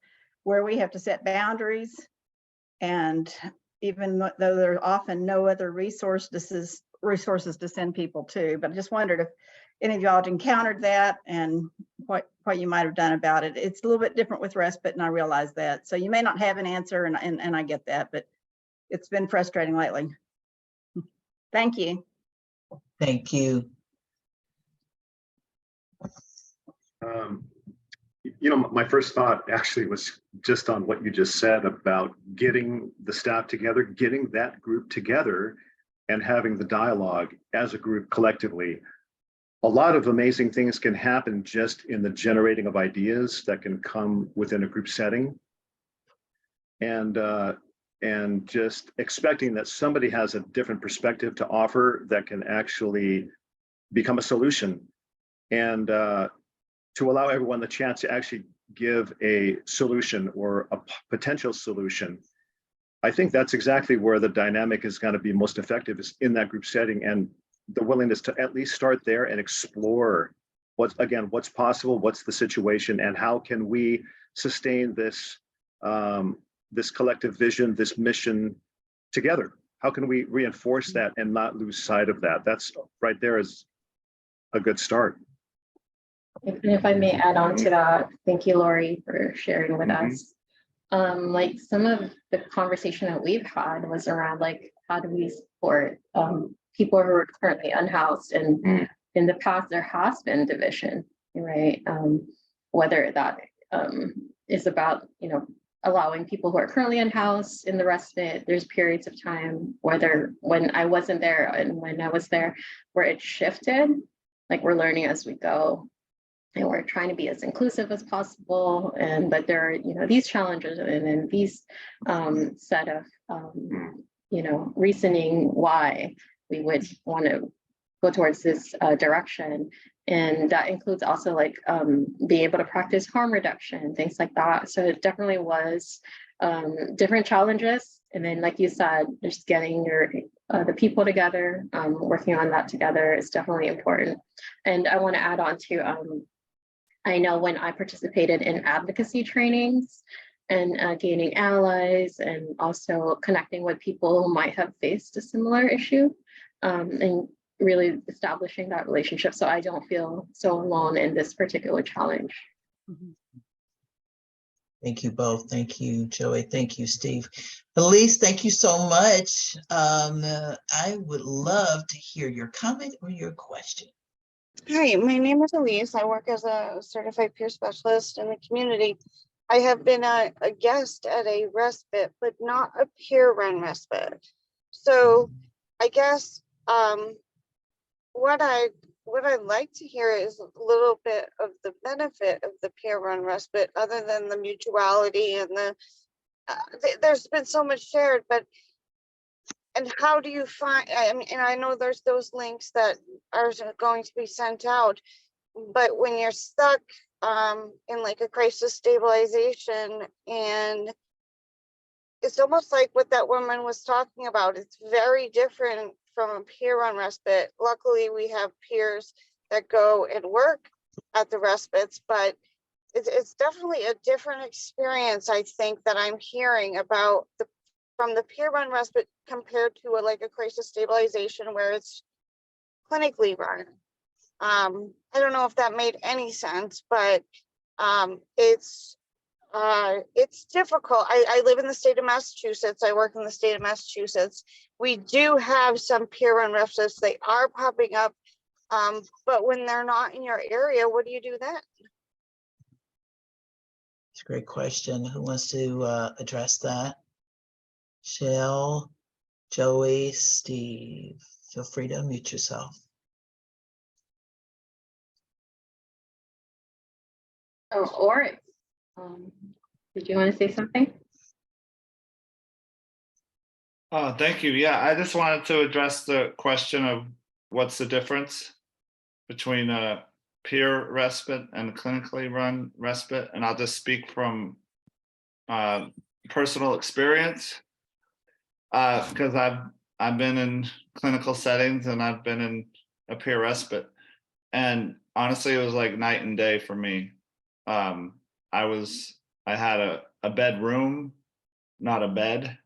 where we have to set boundaries. And even though there are often no other resources to send people to, but I just wondered if any of y'all had encountered that and what you might have done about it. It's a little bit different with Respite, and I realize that. So you may not have an answer, and I get that, but it's been frustrating lately. Thank you. Thank you. You know, my first thought actually was just on what you just said about getting the staff together, getting that group together and having the dialogue as a group collectively. A lot of amazing things can happen just in the generating of ideas that can come within a group setting. And just expecting that somebody has a different perspective to offer that can actually become a solution. And to allow everyone the chance to actually give a solution or a potential solution. I think that's exactly where the dynamic is going to be most effective, is in that group setting, and the willingness to at least start there and explore what's possible, what's the situation, and how can we sustain this this collective vision, this mission together? How can we reinforce that and not lose sight of that? That's right there is a good start. If I may add on to that, thank you, Lori, for sharing with us. Like some of the conversation that we've had was around like, how do we support people who are currently unhoused? And in the past, there has been division, right? Whether that is about, you know, allowing people who are currently unhoused in the respite, there's periods of time, whether when I wasn't there and when I was there, where it shifted, like we're learning as we go. And we're trying to be as inclusive as possible, but there are, you know, these challenges and then these set of, you know, reasoning why we would want to go towards this direction, and that includes also like being able to practice harm reduction, things like that. So it definitely was different challenges, and then like you said, just getting the people together, working on that together is definitely important. And I want to add on to. I know when I participated in advocacy trainings and gaining allies and also connecting with people who might have faced a similar issue and really establishing that relationship so I don't feel so alone in this particular challenge. Thank you both. Thank you, Joey. Thank you, Steve. Elise, thank you so much. I would love to hear your comment or your question. Hi, my name is Elise. I work as a certified peer specialist in the community. I have been a guest at a respite, but not a peer-run respite. So I guess what I'd like to hear is a little bit of the benefit of the peer-run respite, other than the mutuality and the there's been so much shared, but and how do you find, I mean, and I know there's those links that are going to be sent out, but when you're stuck in like a crisis stabilization, and it's almost like what that woman was talking about, it's very different from a peer-run respite. Luckily, we have peers that go and work at the respites, but it's definitely a different experience, I think, that I'm hearing about from the peer-run respite compared to like a crisis stabilization where it's clinically run. I don't know if that made any sense, but it's difficult. I live in the state of Massachusetts. I work in the state of Massachusetts. We do have some peer-run respites. They are popping up, but when they're not in your area, what do you do then? It's a great question. Who wants to address that? Shell, Joey, Steve, feel free to unmute yourself. Or did you want to say something? Thank you. Yeah, I just wanted to address the question of what's the difference between a peer respite and clinically run respite, and I'll just speak from personal experience because I've been in clinical settings and I've been in a peer respite, and honestly, it was like night and day for me. I had a bedroom, not a bed.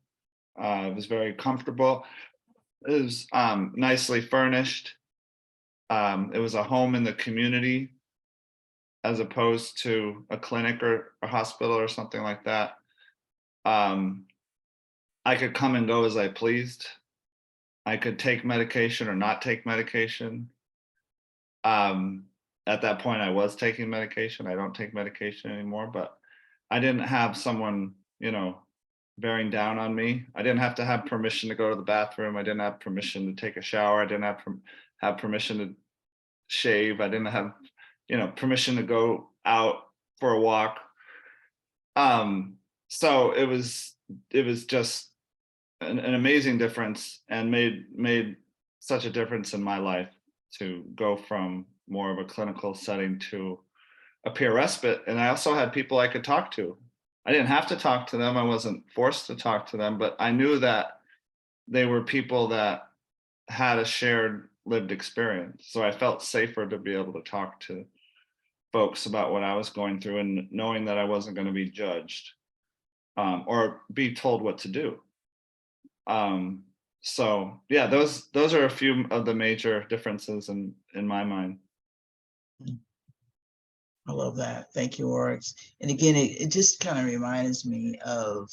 It was very comfortable. It was nicely furnished. It was a home in the community as opposed to a clinic or a hospital or something like that. I could come and go as I pleased. I could take medication or not take medication. At that point, I was taking medication. I don't take medication anymore, but I didn't have someone, bearing down on me. I didn't have to have permission to go to the bathroom. I didn't have permission to take a shower. I didn't have permission to shave. I didn't have, permission to go out for a walk. So it was just an amazing difference, and made such a difference in my life to go from more of a clinical setting to a peer respite. And I also had people I could talk to. I didn't have to talk to them. I wasn't forced to talk to them, but I knew that they were people that had a shared lived experience. So I felt safer to be able to talk to folks about what I was going through, and knowing that I wasn't going to be judged or be told what to do. So yeah, those are a few of the major differences in my mind. I love that. Thank you, Oryx. And again, it just kind of reminds me of,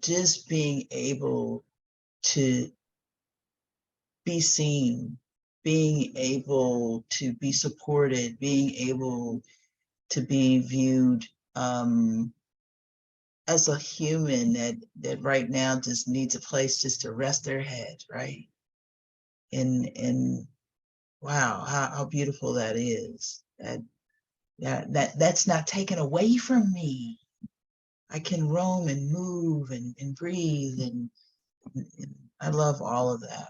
just being able to be seen, being able to be supported, being able to be viewed as a human that right now just needs a place just to rest their head, right? And wow, how beautiful that is. That's not taken away from me. I can roam and move and breathe, and I love all of that.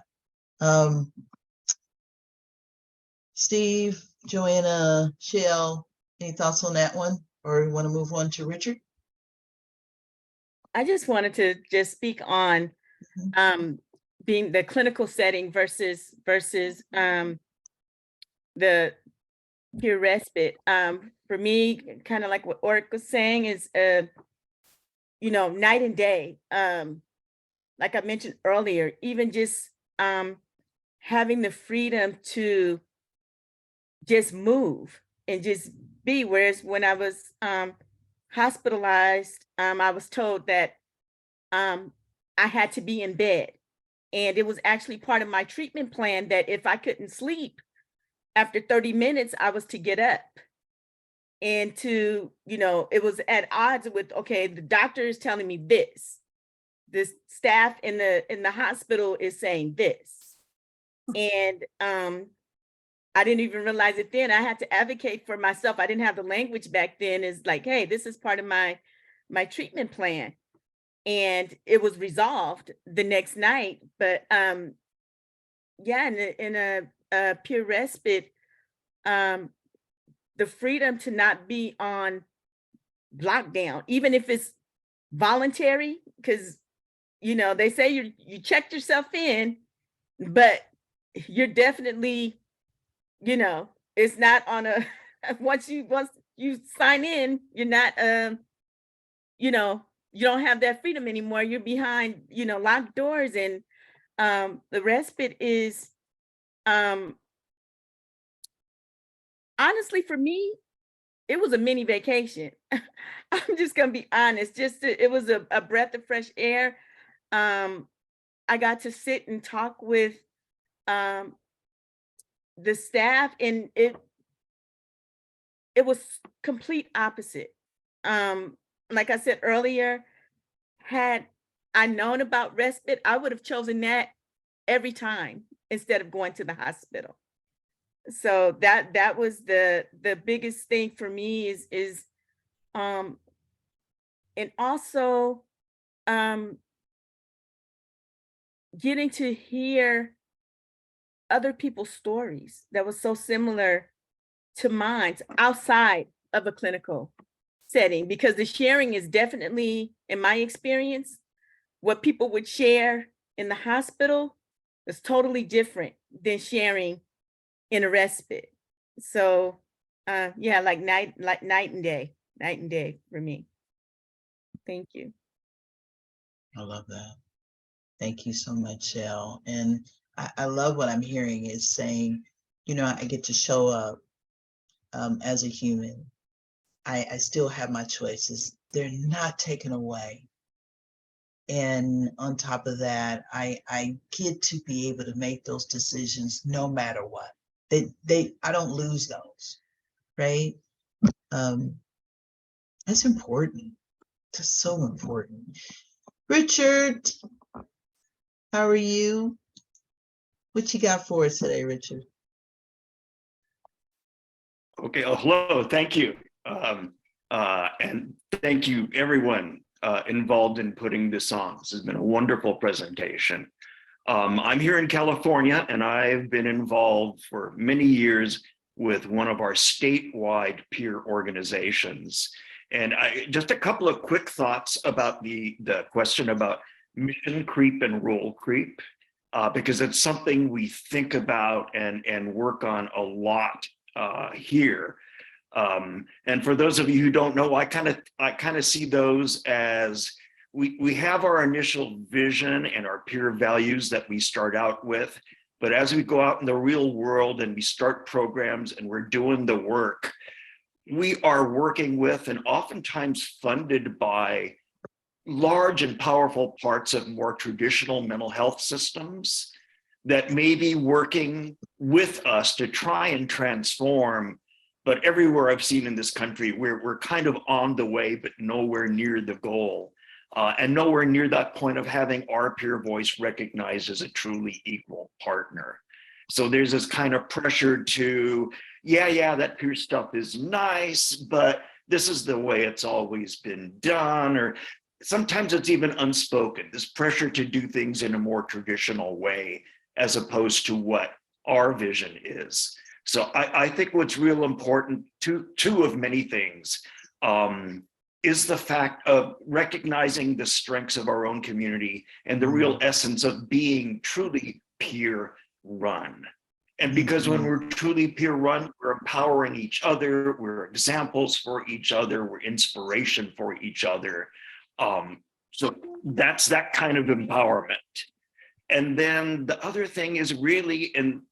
Steve, Joanna, Shell, any thoughts on that one, or you want to move on to Richard? I just wanted to just speak on being the clinical setting versus the peer respite. For me, kind of like what Oric was saying, is night and day. Like I mentioned earlier, even just having the freedom to just move and just be. Whereas when I was hospitalized, I was told that I had to be in bed. And it was actually part of my treatment plan that if I couldn't sleep after 30 minutes, I was to get up. And to, it was at odds with, okay, the doctor is telling me this. The staff in the hospital is saying this. And I didn't even realize it then. I had to advocate for myself. I didn't have the language back then. It's like, hey, this is part of my treatment plan. And it was resolved the next night. But yeah, in a peer respite, the freedom to not be on lockdown, even if it's voluntary, because they say you checked yourself in, but you're definitely, it's not on a once you sign in, you're not you don't have that freedom anymore. You're behind, locked doors. And the respite is honestly, for me, it was a mini vacation. I'm just gonna be honest. It was a breath of fresh air. I got to sit and talk with the staff, and it was complete opposite. Like I said earlier, had I known about respite, I would have chosen that every time instead of going to the hospital. So that was the biggest thing for me is and also getting to hear other people's stories that was so similar to mine outside of a clinical setting, because the sharing is definitely, in my experience, what people would share in the hospital is totally different than sharing in a respite. So yeah, like night and day for me. Thank you. I love that. Thank you so much, Shell. And I love what I'm hearing is saying, I get to show up as a human. I still have my choices. They're not taken away. And on top of that, I get to be able to make those decisions no matter what. I don't lose those, right? That's important. That's so important. Richard, how are you? What you got for us today, Richard? Okay, hello, thank you. And thank you everyone involved in putting this on. This has been a wonderful presentation. I'm here in California, and I've been involved for many years with one of our statewide peer organizations. And just a couple of quick thoughts about the question about mission creep and role creep, because it's something we think about and work on a lot here. And for those of you who don't know, I kind of see those as we have our initial vision and our peer values that we start out with, but as we go out in the real world and we start programs and we're doing the work, we are working with and oftentimes funded by large and powerful parts of more traditional mental health systems that may be working with us to try and transform. But everywhere I've seen in this country, we're kind of on the way, but nowhere near the goal. And nowhere near that point of having our peer voice recognized as a truly equal partner. So there's this kind of pressure to, yeah, that peer stuff is nice, but this is the way it's always been done, or sometimes it's even unspoken, this pressure to do things in a more traditional way, as opposed to what our vision is. So I think what's real important, two of many things, is the fact of recognizing the strengths of our own community and the real essence of being truly peer run. And because when we're truly peer run, we're empowering each other, we're examples for each other, we're inspiration for each other. So that's that kind of empowerment. And then the other thing is really, and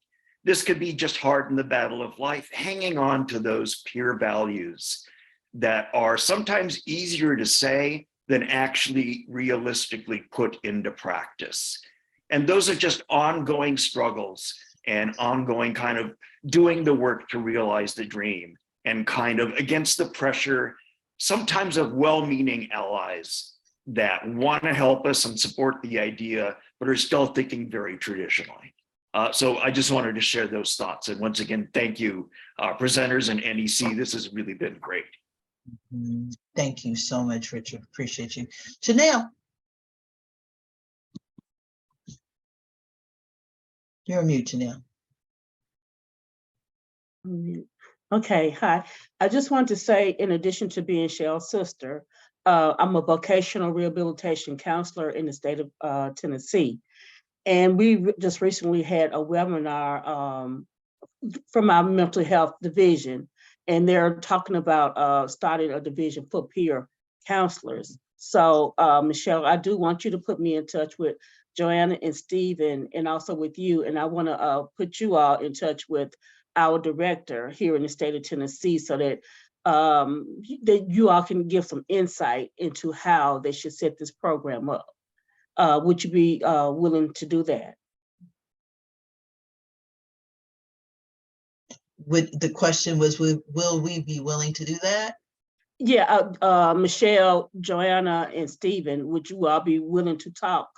this could be just hard in the battle of life, hanging on to those peer values. that are sometimes easier to say than actually realistically put into practice. And those are just ongoing struggles and ongoing kind of doing the work to realize the dream, and kind of against the pressure, sometimes of well-meaning allies that want to help us and support the idea, but are still thinking very traditionally. So I just wanted to share those thoughts. And once again, thank you, presenters and NEC. This has really been great. Thank you so much, Richard. Appreciate you. Janelle. You're on mute, Janelle. Okay, hi. I just want to say, in addition to being Shell's sister, I'm a vocational rehabilitation counselor in the state of Tennessee. And we just recently had a webinar from our mental health division, and they're talking about starting a division for peer counselors. So Michelle, I do want you to put me in touch with Joanna and Stephen, and also with you. And I want to put you all in touch with our director here in the state of Tennessee, so that that you all can give some insight into how they should set this program up. Would you be willing to do that? The question was, will we be willing to do that? Yeah, Michelle, Joanna, and Stephen, would you all be willing to talk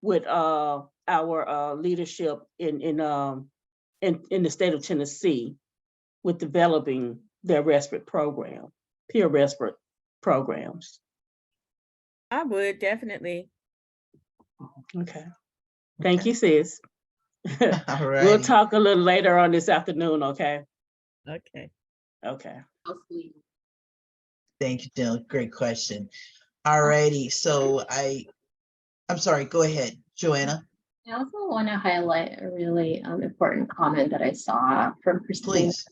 with our leadership in the state of Tennessee with developing their respite program, peer respite programs? I would definitely. Okay. Thank you, sis. All right. We'll talk a little later on this afternoon, okay? Okay. Okay. Thank you, Jill. Great question. All righty. So I'm sorry, go ahead, Joanna. I also want to highlight a really important comment that I saw from Christine. Please.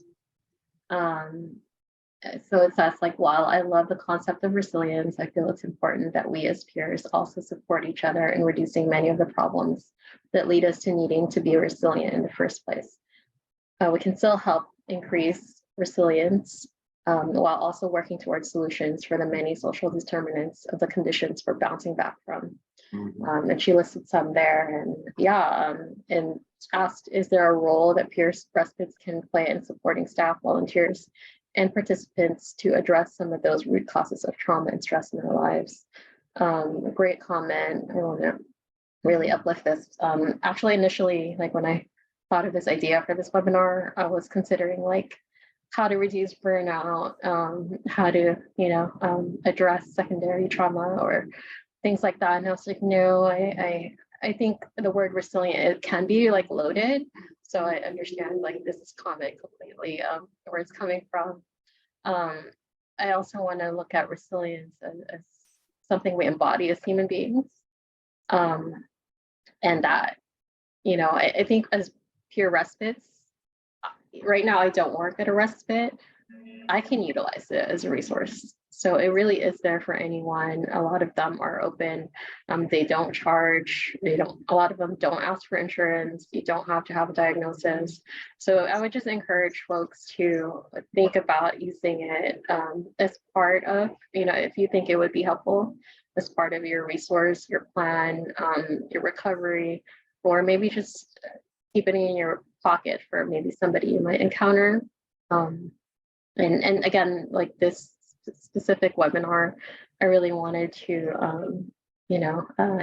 So it says, like, while I love the concept of resilience, I feel it's important that we as peers also support each other in reducing many of the problems that lead us to needing to be resilient in the first place. We can still help increase resilience while also working towards solutions for the many social determinants of the conditions we're bouncing back from. And she listed some there, and yeah, and asked, is there a role that peer respites can play in supporting staff, volunteers, and participants to address some of those root causes of trauma and stress in their lives? A great comment. I want to really uplift this. Actually, initially, like when I thought of this idea for this webinar, I was considering like how to reduce burnout, how to, address secondary trauma or things like that. And I was like, no, I think the word resilient, it can be like loaded. So I understand like this is comment completely where it's coming from. I also want to look at resilience as something we embody as human beings. And that, I think as peer respites, right now I don't work at a respite. I can utilize it as a resource. So it really is there for anyone. A lot of them are open. They don't charge. A lot of them don't ask for insurance. You don't have to have a diagnosis. So I would just encourage folks to think about using it as part of, if you think it would be helpful, as part of your resource, your plan, your recovery, or maybe just keep it in your pocket for maybe somebody you might encounter. And again, like this specific webinar, I really wanted to,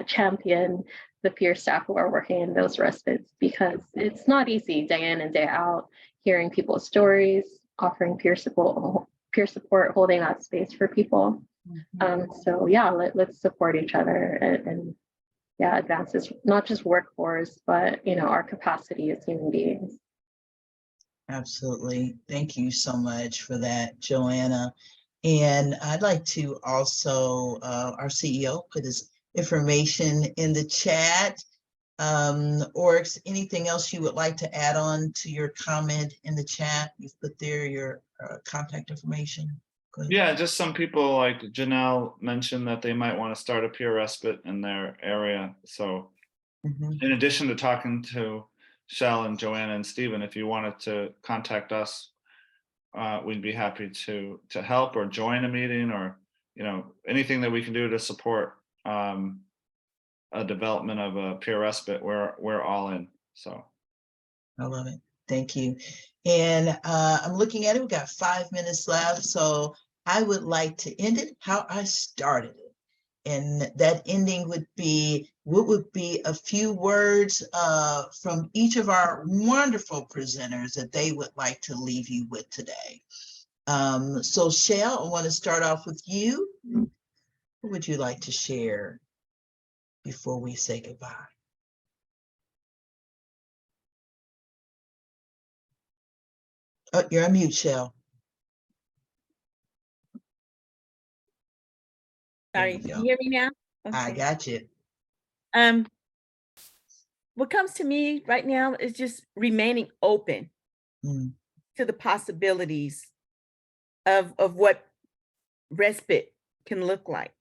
champion the peer staff who are working in those respites, because it's not easy day in and day out, hearing people's stories, offering peer support, holding that space for people. So yeah, let's support each other and advance this, not just workforce, but our capacity as human beings. Absolutely. Thank you so much for that, Joanna. And I'd like to also, our CEO put his information in the chat. Or anything else you would like to add on to your comment in the chat? You've put there your contact information. Go ahead. Yeah, just some people like Janelle mentioned that they might want to start a peer respite in their area. So in addition to talking to Shell and Joanna and Stephen, if you wanted to contact us, we'd be happy to help or join a meeting, or anything that we can do to support a development of a peer respite. We're all in. So I love it. Thank you. And I'm looking at it. We've got 5 minutes left. So I would like to end it how I started it. And that ending would be, what would be a few words from each of our wonderful presenters that they would like to leave you with today. So Shell, I want to start off with you. What would you like to share before we say goodbye? Oh, you're on mute, Shell. Sorry, can you hear me now? I got you. What comes to me right now is just remaining open to the possibilities of what respite can look like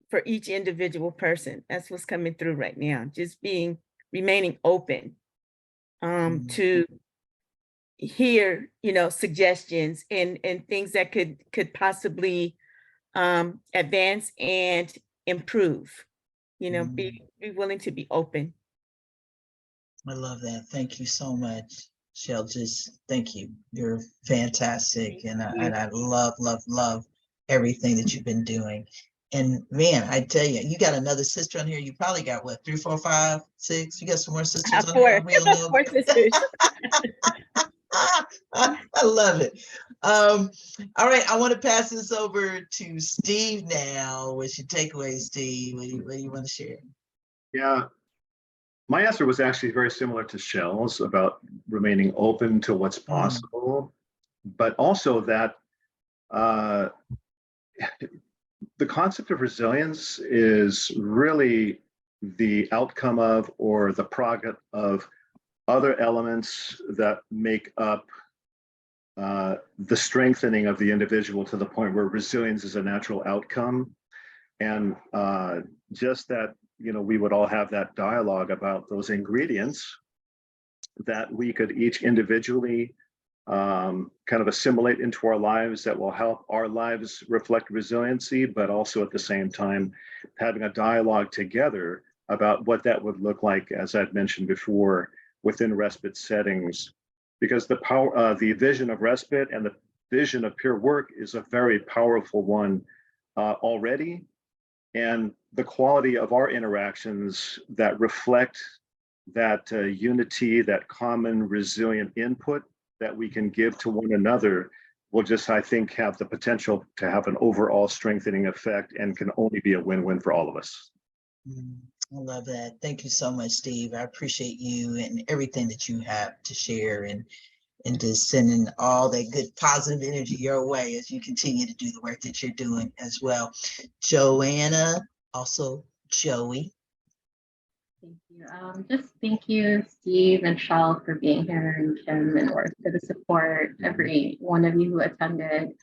for each individual person. That's what's coming through right now. Just remaining open to hear, suggestions and things that could possibly advance and improve. Be willing to be open. I love that. Thank you so much, Shell. Just thank you. You're fantastic. And I love everything that you've been doing. And man, I tell you, you got another sister on here. You probably got what, 3, 4, 5, 6? You got some more sisters on here? We don't know. 4 sisters. I love it. All right, I want to pass this over to Steve now. What's your takeaway, Steve? What do you want to share? Yeah, my answer was actually very similar to Shell's about remaining open to what's possible, but also that the concept of resilience is really the outcome of, or the product of, other elements that make up the strengthening of the individual to the point where resilience is a natural outcome. And just that, we would all have that dialogue about those ingredients that we could each individually kind of assimilate into our lives that will help our lives reflect resiliency, but also at the same time having a dialogue together about what that would look like, as I'd mentioned before, within respite settings. Because the power, the vision of respite and the vision of peer work is a very powerful one already. And the quality of our interactions that reflect that unity, that common resilient input that we can give to one another will just, I think, have the potential to have an overall strengthening effect and can only be a win-win for all of us. I love that. Thank you so much, Steve. I appreciate you and everything that you have to share, and just sending all that good positive energy your way as you continue to do the work that you're doing as well. Joanna, also Joey. Thank you. Just thank you, Steve and Shell, for being here, and Kim and Orth for the support, every one of you who attended.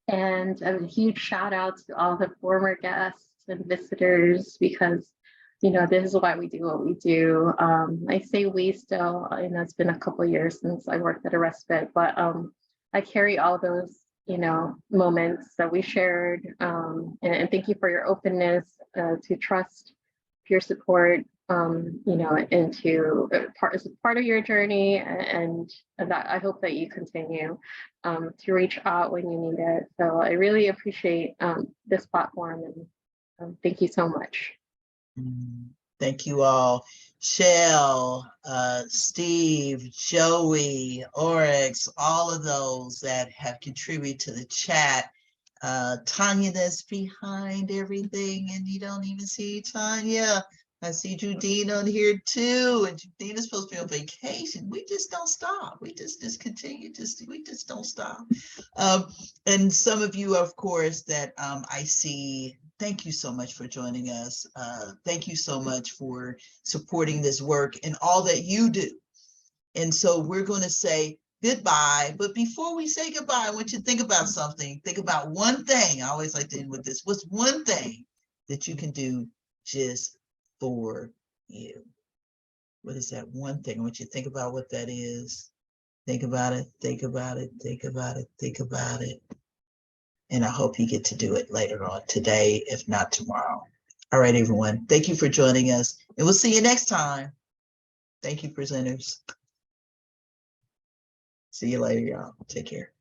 And a huge shout out to all the former guests and visitors, because this is why we do what we do. I say we still, it's been a couple of years since I worked at a respite, but I carry all those, moments that we shared. And thank you for your openness to trust peer support, into part of your journey, and that I hope that you continue to reach out when you need it. So I really appreciate this platform, and thank you so much. Thank you all. Shell, Steve, Joey, Oryx, all of those that have contributed to the chat. Tanya, that's behind everything, and you don't even see Tanya. I see Judine on here too, and Judine is supposed to be on vacation. We just don't stop. We just continue. We just don't stop. And some of you, of course, that I see. Thank you so much for joining us. Thank you so much for supporting this work and all that you do. And so we're going to say goodbye. But before we say goodbye, I want you to think about something. Think about one thing. I always like to end with this. What's one thing that you can do just for you? What is that one thing? I want you to think about what that is. Think about it, think about it, think about it, think about it. And I hope you get to do it later on today, if not tomorrow. All right, everyone. Thank you for joining us, and we'll see you next time. Thank you, presenters. See you later, y'all. Take care.